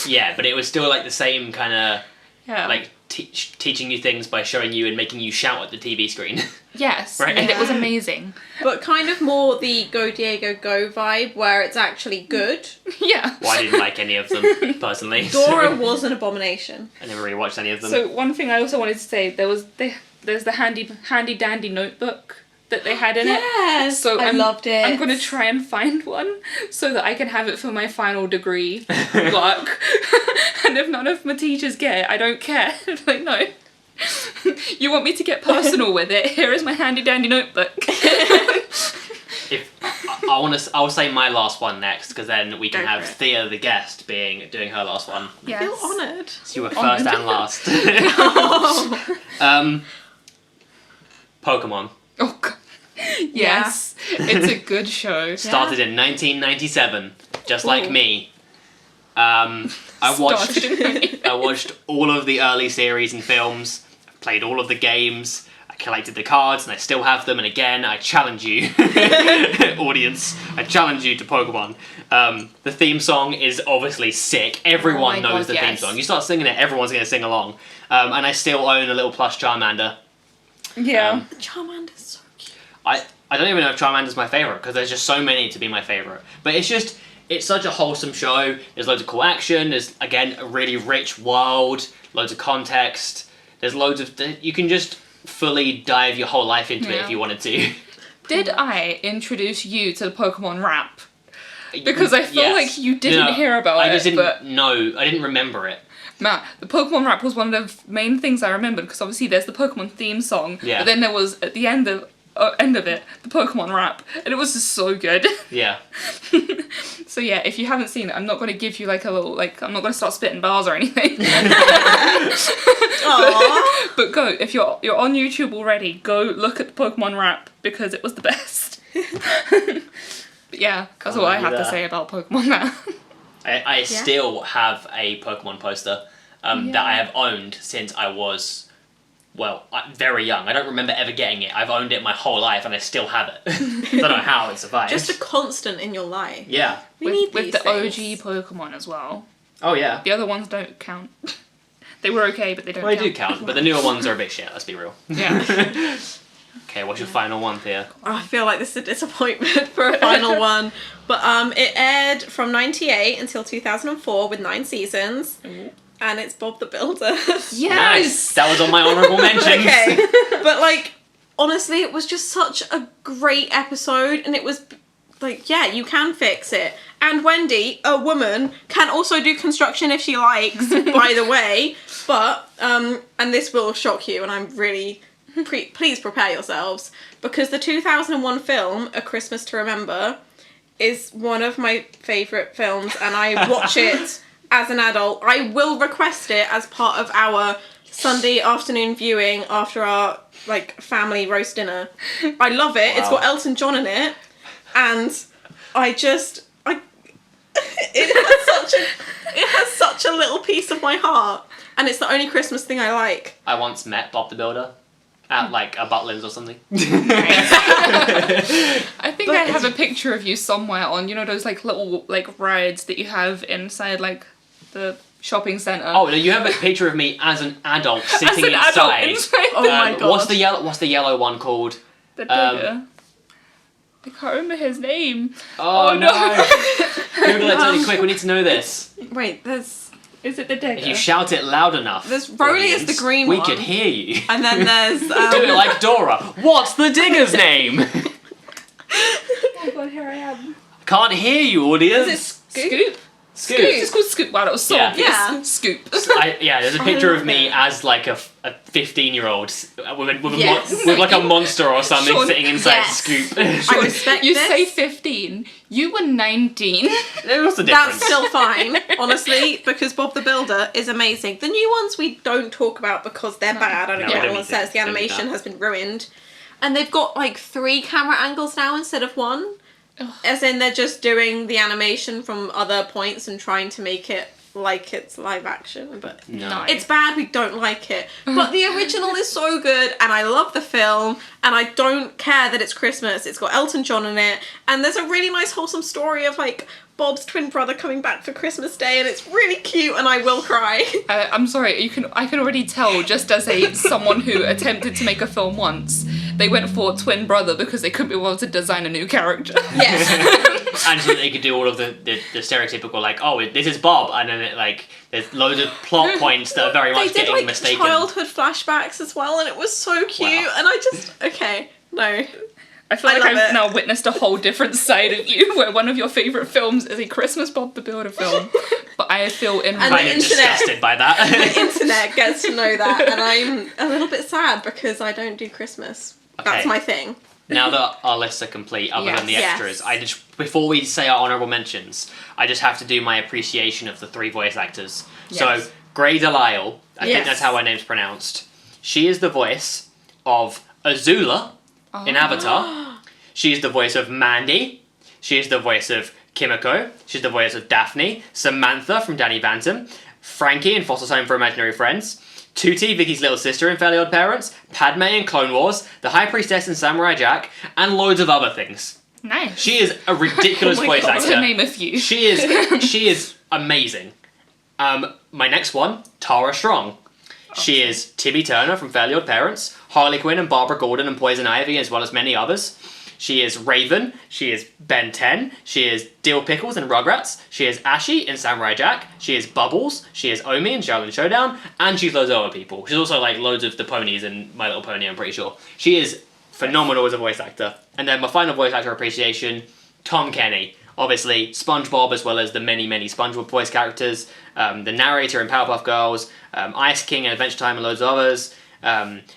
yeah, but it was still like the same kind of Yeah. like teaching you things by showing you and making you shout at the TV screen. Yes, Right. and it was amazing. But kind of more the Go Diego Go vibe where it's actually good. Yeah. Well, I didn't like any of them personally. Dora was an abomination. I never really watched any of them. So one thing I also wanted to say, there's the handy dandy notebook that they had in it. Yes, So I loved it. I'm gonna try and find one so that I can have it for my final degree work. And if none of my teachers get it, I don't care. Like, no. You want me to get personal with it? Here is my handy dandy notebook. If I will say my last one next, because then we can Go have for it. Thea the guest doing her last one. Yes. I feel honoured. So you were Honoured. first and last. Pokemon Oh, God. Yes. It's a good show. started in 1997, just like Ooh. me. I Started in watched all of the early series and films. Played all of the games. I collected the cards and I still have them, and again, I challenge you, audience, I challenge you to Pokemon. The theme song is obviously sick. Everyone knows the theme song. You start singing it, everyone's going to sing along. And I still own a little plush Charmander. Yeah. Charmander's so cute. I don't even know if Charmander's my favourite, because there's just so many to be my favourite. But it's such a wholesome show. There's loads of cool action. There's, again, a really rich world, loads of context. There's loads of... You can just fully dive your whole life into it if you wanted to. Did I introduce you to the Pokemon rap? Because I feel like you didn't hear about it. I just didn't know. I didn't remember it. Matt, the Pokemon rap was one of the main things I remembered, because obviously there's the Pokemon theme song, but then there was, at the end of it, the Pokemon rap, and it was just so good. Yeah. So yeah, if you haven't seen it, I'm not going to give you like a little, like, I'm not going to start spitting bars or anything. But go, if you're on YouTube already, go look at the Pokemon rap, because it was the best. But yeah, that's all I have to say about Pokemon now. I still have a Pokemon poster that I have owned since I was, very young. I don't remember ever getting it. I've owned it my whole life and I still have it. I don't know how it survived. Just a constant in your life. Yeah. We need with these the things. OG Pokemon as well. Oh, yeah. The other ones don't count. They were okay, but they don't Well, count. they do count, but the newer ones are a bit shit, let's be real. Yeah. Okay, what's your final one, Thea? I feel like this is a disappointment for a final one. But it aired from 98 until 2004 with 9 seasons. And it's Bob the Builder. Yes! Nice. That was on my honourable mentions. Okay. But, like, honestly, it was just such a great episode. And it was, like, yeah, you can fix it. And Wendy, a woman, can also do construction if she likes, by the way. But, and this will shock you, and I'm really... please prepare yourselves, because the 2001 film A Christmas to Remember is one of my favourite films, and I watch it as an adult. I will request it as part of our Sunday afternoon viewing after our family roast dinner. I love it. Wow. It's got Elton John in it, and it has such a little piece of my heart, and it's the only Christmas thing I like. I once met Bob the Builder. At a Butlins or something. I think I have a picture of you somewhere on, those little rides that you have inside the shopping centre. Oh, no, you have a picture of me as an adult sitting inside. Oh my god. What's the yellow one called? The digger. I can't remember his name. Oh no. Google it really quick, we need to know this. Wait, Is it the digger? If you shout it loud enough, there's Broly is the green we one. could hear you. And then there's... Do it like Dora. What's the digger's name? Oh god, here I am. Can't hear you, audience. Is it Scoop? Scoop. It's called Scoop. Wow, that was so obvious. Yeah. Scoop. There's a picture of me as a 15-year-old with a monster or something sitting inside Scoop. I respect You this. say 15. You were 19. What's the difference? That's still fine, honestly, because Bob the Builder is amazing. The new ones we don't talk about because they're bad. I don't care what anyone says. The animation has been ruined. And they've got 3 camera angles now instead of 1. Ugh. As in they're just doing the animation from other points and trying to make it like it's live action, but no. It's bad, we don't like it. But the original is so good, and I love the film, and I don't care that it's Christmas. It's got Elton John in it, and there's a really nice wholesome story of Bob's twin brother coming back for Christmas Day, and it's really cute, and I will cry. I'm sorry, I can already tell, just as someone who attempted to make a film once, they went for twin brother because they couldn't be able to design a new character. Yes. And so they could do all of the stereotypical, this is Bob, and then there's loads of plot points that are very much getting mistaken. They did childhood flashbacks as well, and it was so cute, and I just, no. I feel like I've now witnessed a whole different side of you, where one of your favourite films is a Christmas Bob the Builder film, but I feel disgusted by that. The internet gets to know that, and I'm a little bit sad because I don't do Christmas. Okay. That's my thing. Now that our lists are complete, other than the extras, before we say our honourable mentions, I just have to do my appreciation of the 3 voice actors. Yes. So, Grey Delisle, I think that's how her name's pronounced. She is the voice of Azula in Avatar. She's the voice of Mandy. She's the voice of Kimiko. She's the voice of Daphne. Samantha from Danny Bantam. Frankie in Foster's Home for Imaginary Friends. Tootie, Vicky's little sister in Fairly Odd Parents, Padme in Clone Wars, the High Priestess in Samurai Jack, and loads of other things. Nice. She is a ridiculous voice actor. To name a few. She is amazing. My next one, Tara Strong. She is Tibby Turner from Fairly Odd Parents, Harley Quinn and Barbara Gordon and Poison Ivy, as well as many others. She is Raven. She is Ben 10. She is Dill Pickles in Rugrats. She is Ashy in Samurai Jack. She is Bubbles. She is Omi in Shaolin Showdown. And she's loads of other people. She's also like loads of the ponies in My Little Pony, I'm pretty sure. She is phenomenal as a voice actor. And then my final voice actor appreciation, Tom Kenny. Obviously, SpongeBob, as well as the many, many SpongeBob voice characters. The narrator in Powerpuff Girls. Ice King in Adventure Time and loads of others.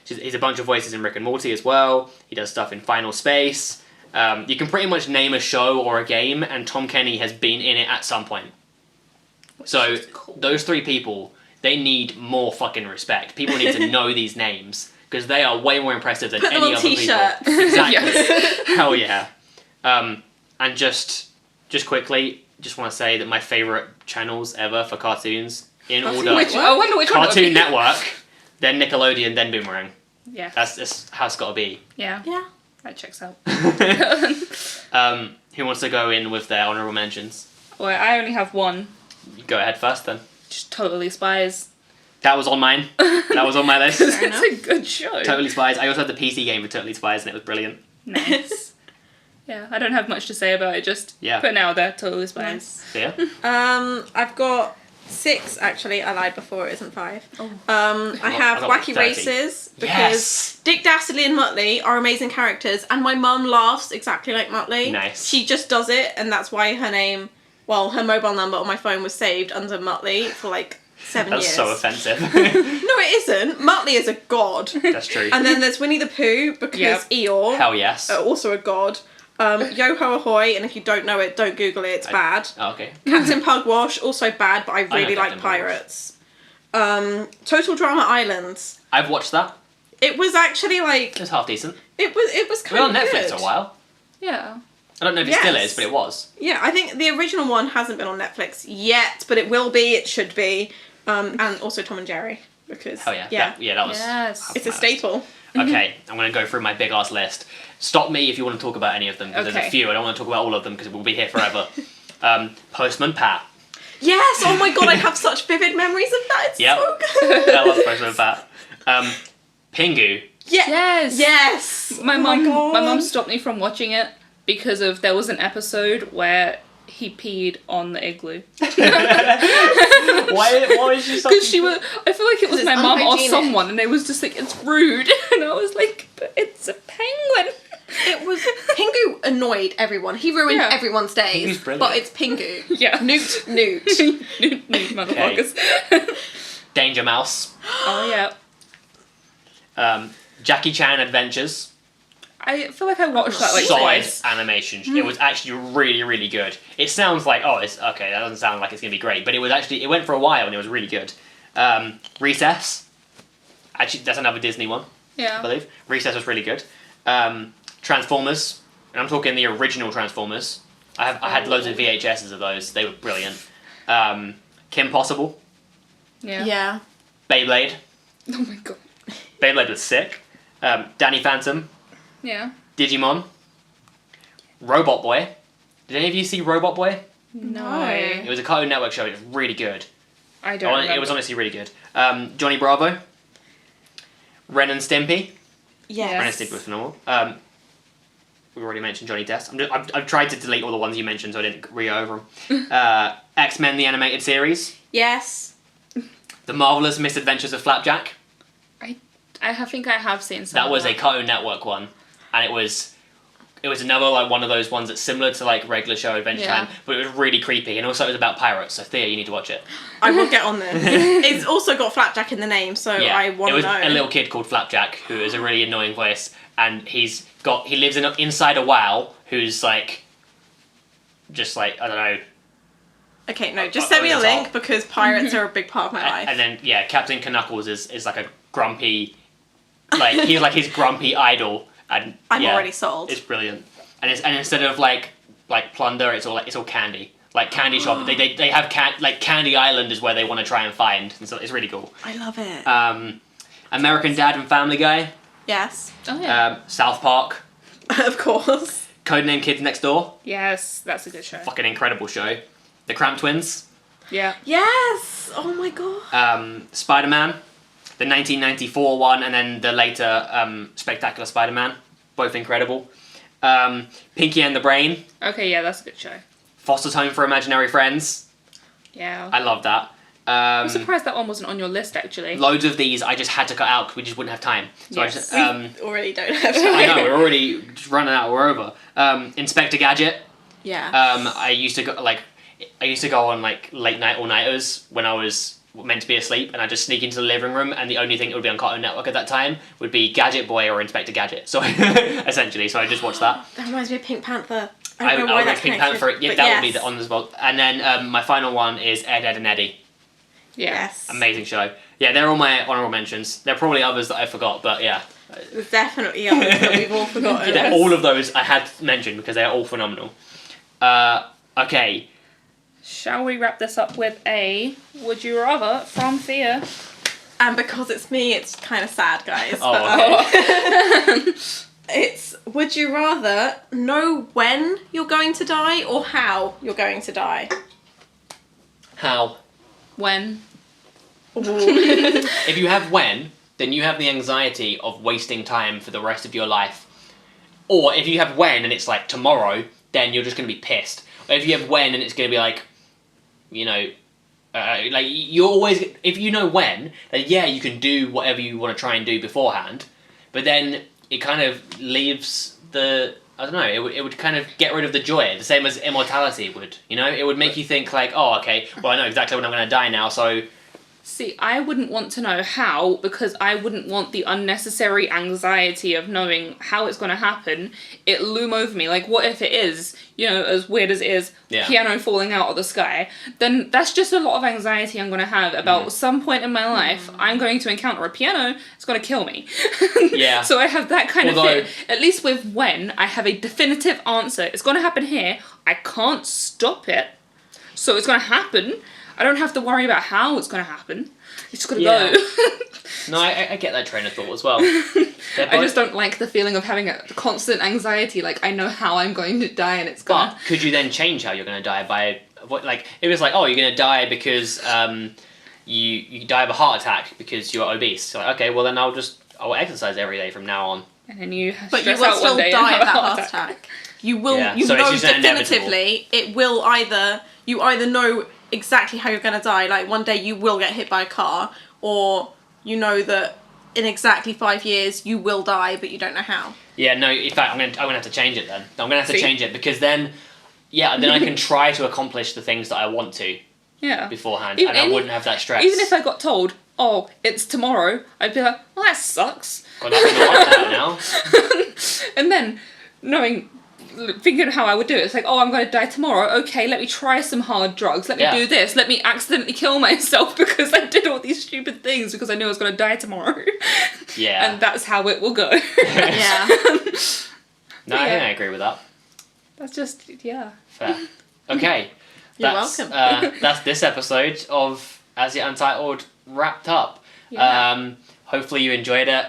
He's a bunch of voices in Rick and Morty as well. He does stuff in Final Space. You can pretty much name a show or a game, and Tom Kenny has been in it at some point. So those three people, they need more fucking respect. People need to know these names because they are way more impressive than any other t-shirts. people. Exactly. Hell yeah. And just quickly, just want to say that my favorite channels ever for cartoons in order. I wonder which Cartoon Network. Then Nickelodeon, then Boomerang. Yeah. That's how it's got to be. Yeah. Yeah. That checks out. Who wants to go in with their honourable mentions? Well, I only have one. You go ahead first then. Just Totally Spies. That was on mine. That was on my list. It's a good show. Totally Spies. I also had the PC game for Totally Spies and it was brilliant. Nice. Yeah, I don't have much to say about it, just putting out there, Totally Spies. Yeah. I've got 6 actually. I lied before, it isn't 5. Oh. I have got Wacky 30. Races because Yes. Dick Dastardly and Muttley are amazing characters, and my mum laughs exactly like Muttley. Nice. She just does it, and that's why her mobile number on my phone was saved under Muttley for like 7 years. That's so offensive. No, it isn't. Muttley is a god. That's true. And then there's Winnie the Pooh because Eeyore, Hell yes. also a god. Yo-Ho Ahoy, and if you don't know it, don't Google it, it's bad. Oh, okay. Captain Pugwash, also bad, but I really like Captain pirates. Total Drama Islands. I've watched that. It was actually like It was half decent. it was It was kind on of Netflix good. a while. Yeah. I don't know if it still is, but it was. Yeah, I think the original one hasn't been on Netflix yet, but it will be. It should be. And also Tom and Jerry because Oh yeah. yeah, That was. Yes. it's a staple. Okay, I'm going to go through my big ass list. Stop me if you want to talk about any of them, because there's a few. I don't want to talk about all of them because we'll be here forever. Postman Pat. Yes. Oh my god, I have such vivid memories of that. It's so good. I love Postman Pat. Pingu. Yeah. Yes. Yes. My Oh my mum God. stopped me from watching it because there was an episode where he peed on the igloo. Why is she Because I feel like it was It's my mum or unhygienic. someone, and they was just like, it's rude. And I was like, but it's a penguin. It was Pingu annoyed everyone. He ruined Yeah. everyone's days. Pingu's brilliant. But it's Pingu. Yeah. Newt. Nude motherfuckers. Danger Mouse. Oh, yeah. Jackie Chan Adventures. I feel like I watched that like Solid twice. animation. It was actually really, really good. It sounds like, it's okay, that doesn't sound like it's going to be great, but it went for a while and it was really good. Recess. Actually, that's another Disney one, I Yeah. believe. Recess was really good. Transformers. And I'm talking the original Transformers. I had loads of VHSs of those. They were brilliant. Kim Possible. Yeah. Yeah. Beyblade. Oh my god. Beyblade was sick. Danny Phantom. Yeah. Digimon. Robot Boy. Did any of you see Robot Boy? No. It was a Cartoon Network show. It was really good. I don't remember. It was honestly really good. Johnny Bravo. Ren and Stimpy. Yes. Ren and Stimpy was phenomenal. We already mentioned Johnny Test. I've tried to delete all the ones you mentioned so I didn't re-over them. X-Men the Animated Series. Yes. The Marvelous Misadventures of Flapjack. I think I have seen some. That was a Cartoon Network one. And it was another like one of those ones that's similar to like regular show Adventure Time, but it was really creepy, and also it was about pirates. So Thea, you need to watch it. I will get on this. It's also got Flapjack in the name, so I want to know. It was a little kid called Flapjack who is a really annoying voice, and he lives inside a WoW who's like, just like I don't know. Okay, no, just send me a link because pirates are a big part of my life. And then Captain Knuckles is like a grumpy, like he's like his grumpy idol. And I'm already sold. It's brilliant, and instead of like plunder, it's all candy. like candy shop. They have like Candy Island is where they want to try and find, and so it's really cool. I love it. American Dad and Family Guy. Yes. Oh yeah. South Park. Of course. Codename Kids Next Door. Yes, that's a good show. Fucking incredible show. The Cramp Twins. Yeah. Yes. Oh my god. Spider-Man. The 1994 one, and then the later Spectacular Spider-Man. Both incredible. Pinky and the Brain. Okay, yeah, that's a good show. Foster's Home for Imaginary Friends. Yeah. I love that. I'm surprised that one wasn't on your list, actually. Loads of these I just had to cut out because we just wouldn't have time. So Yes. I just, We already don't have time. I know, we're already just running out, we're over. Inspector Gadget. Yeah. I used to go on like late night all-nighters when I was meant to be asleep, and I'd just sneak into the living room, and the only thing that would be on Cartoon Network at that time would be Gadget Boy or Inspector Gadget. So essentially, so I just watched that. That reminds me of Pink Panther. I don't know why would that's make Pink connected, Panther. Yeah, but that would be yes. on as well. And then my final one is Ed, Edd and Eddy. Yeah. Yes. Amazing show. Yeah, they're all my honourable mentions. There are probably others that I forgot, but yeah. There's definitely others that we've all forgotten. Yeah, all of those I had mentioned because they're all phenomenal. Okay. Shall we wrap this up with a Would You Rather from Thea? And because it's me, it's kind of sad, guys. Oh, but, okay. it's, would you rather know when you're going to die or how you're going to die? How? When? If you have when, then you have the anxiety of wasting time for the rest of your life. Or if you have when and it's like tomorrow, then you're just going to be pissed. Or if you have when and it's going to be like, you know, like you're always, if you know when, then yeah, you can do whatever you want to try and do beforehand. But then it kind of leaves the, I don't know, it would kind of get rid of the joy, the same as immortality would, you know? It would make you think like, oh, okay, well I know exactly when I'm going to die now, so... See, I wouldn't want to know how because I wouldn't want the unnecessary anxiety of knowing how it's going to happen. It loom over me. Like, what if it is, you know, as weird as it is, piano falling out of the sky? Then that's just a lot of anxiety I'm going to have about some point in my life. I'm going to encounter a piano. It's going to kill me. Yeah. So I have that kind of fear. At least with when, I have a definitive answer. It's going to happen here. I can't stop it. So it's going to happen. I don't have to worry about how it's going to happen. It's just going to go. No, I get that train of thought as well. I just don't like the feeling of having a constant anxiety. Like, I know how I'm going to die and it's going to... But could you then change how you're going to die by... Like, if it was like, oh, you're going to die because you die of a heart attack because you're obese. So, like, okay, well then I'll exercise every day from now on. And then you But you will still die of that heart attack. You will, you so know it's just definitively, it will either, you either know exactly how you're going to die, like one day you will get hit by a car, or you know that in exactly 5 years you will die, but you don't know how. Yeah, no, in fact, I'm gonna have to change it then. I'm going to have to change it because then I can try to accomplish the things that I want to beforehand, and I wouldn't have that stress. Even if I got told, oh, it's tomorrow, I'd be like, well, that sucks. Got nothing to worry about now. And then, thinking how I would do it, it's like, oh, I'm going to die tomorrow. Okay, let me try some hard drugs. Let me do this. Let me accidentally kill myself because I did all these stupid things because I knew I was going to die tomorrow. Yeah. And that's how it will go. Yeah. No, I think I agree with that. That's just, Fair. Okay. You're welcome. That's this episode of As Yet Untitled wrapped up. Yeah. Hopefully you enjoyed it.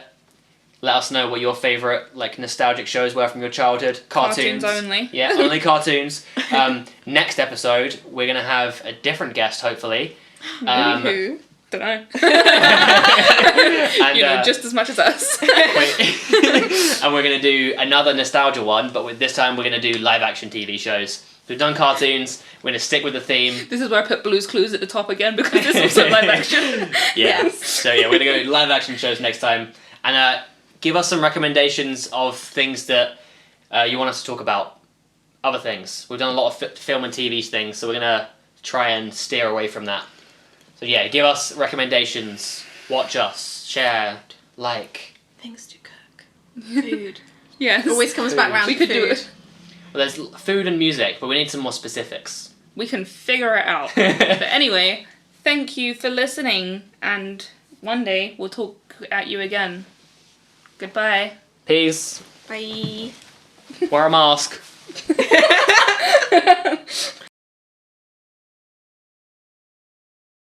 Let us know what your favourite nostalgic shows were from your childhood. Cartoons only. Yeah, only cartoons. Next episode, we're going to have a different guest, hopefully. Who? Don't know. And, you know just as much as us. And we're going to do another nostalgia one, but this time we're going to do live action TV shows. We've done cartoons, we're going to stick with the theme. This is where I put Blue's Clues at the top again because it's also live action. Yes. So we're going to go live action shows next time. And give us some recommendations of things that you want us to talk about. Other things. We've done a lot of film and TV things, so we're going to try and steer away from that. So give us recommendations. Watch us. Share. Like. Things to cook. Food. Yes. Always comes back round we to could food. do it. Well, there's food and music, but we need some more specifics. We can figure it out. But anyway, thank you for listening, and one day we'll talk at you again. Goodbye. Peace. Bye. Wear a mask.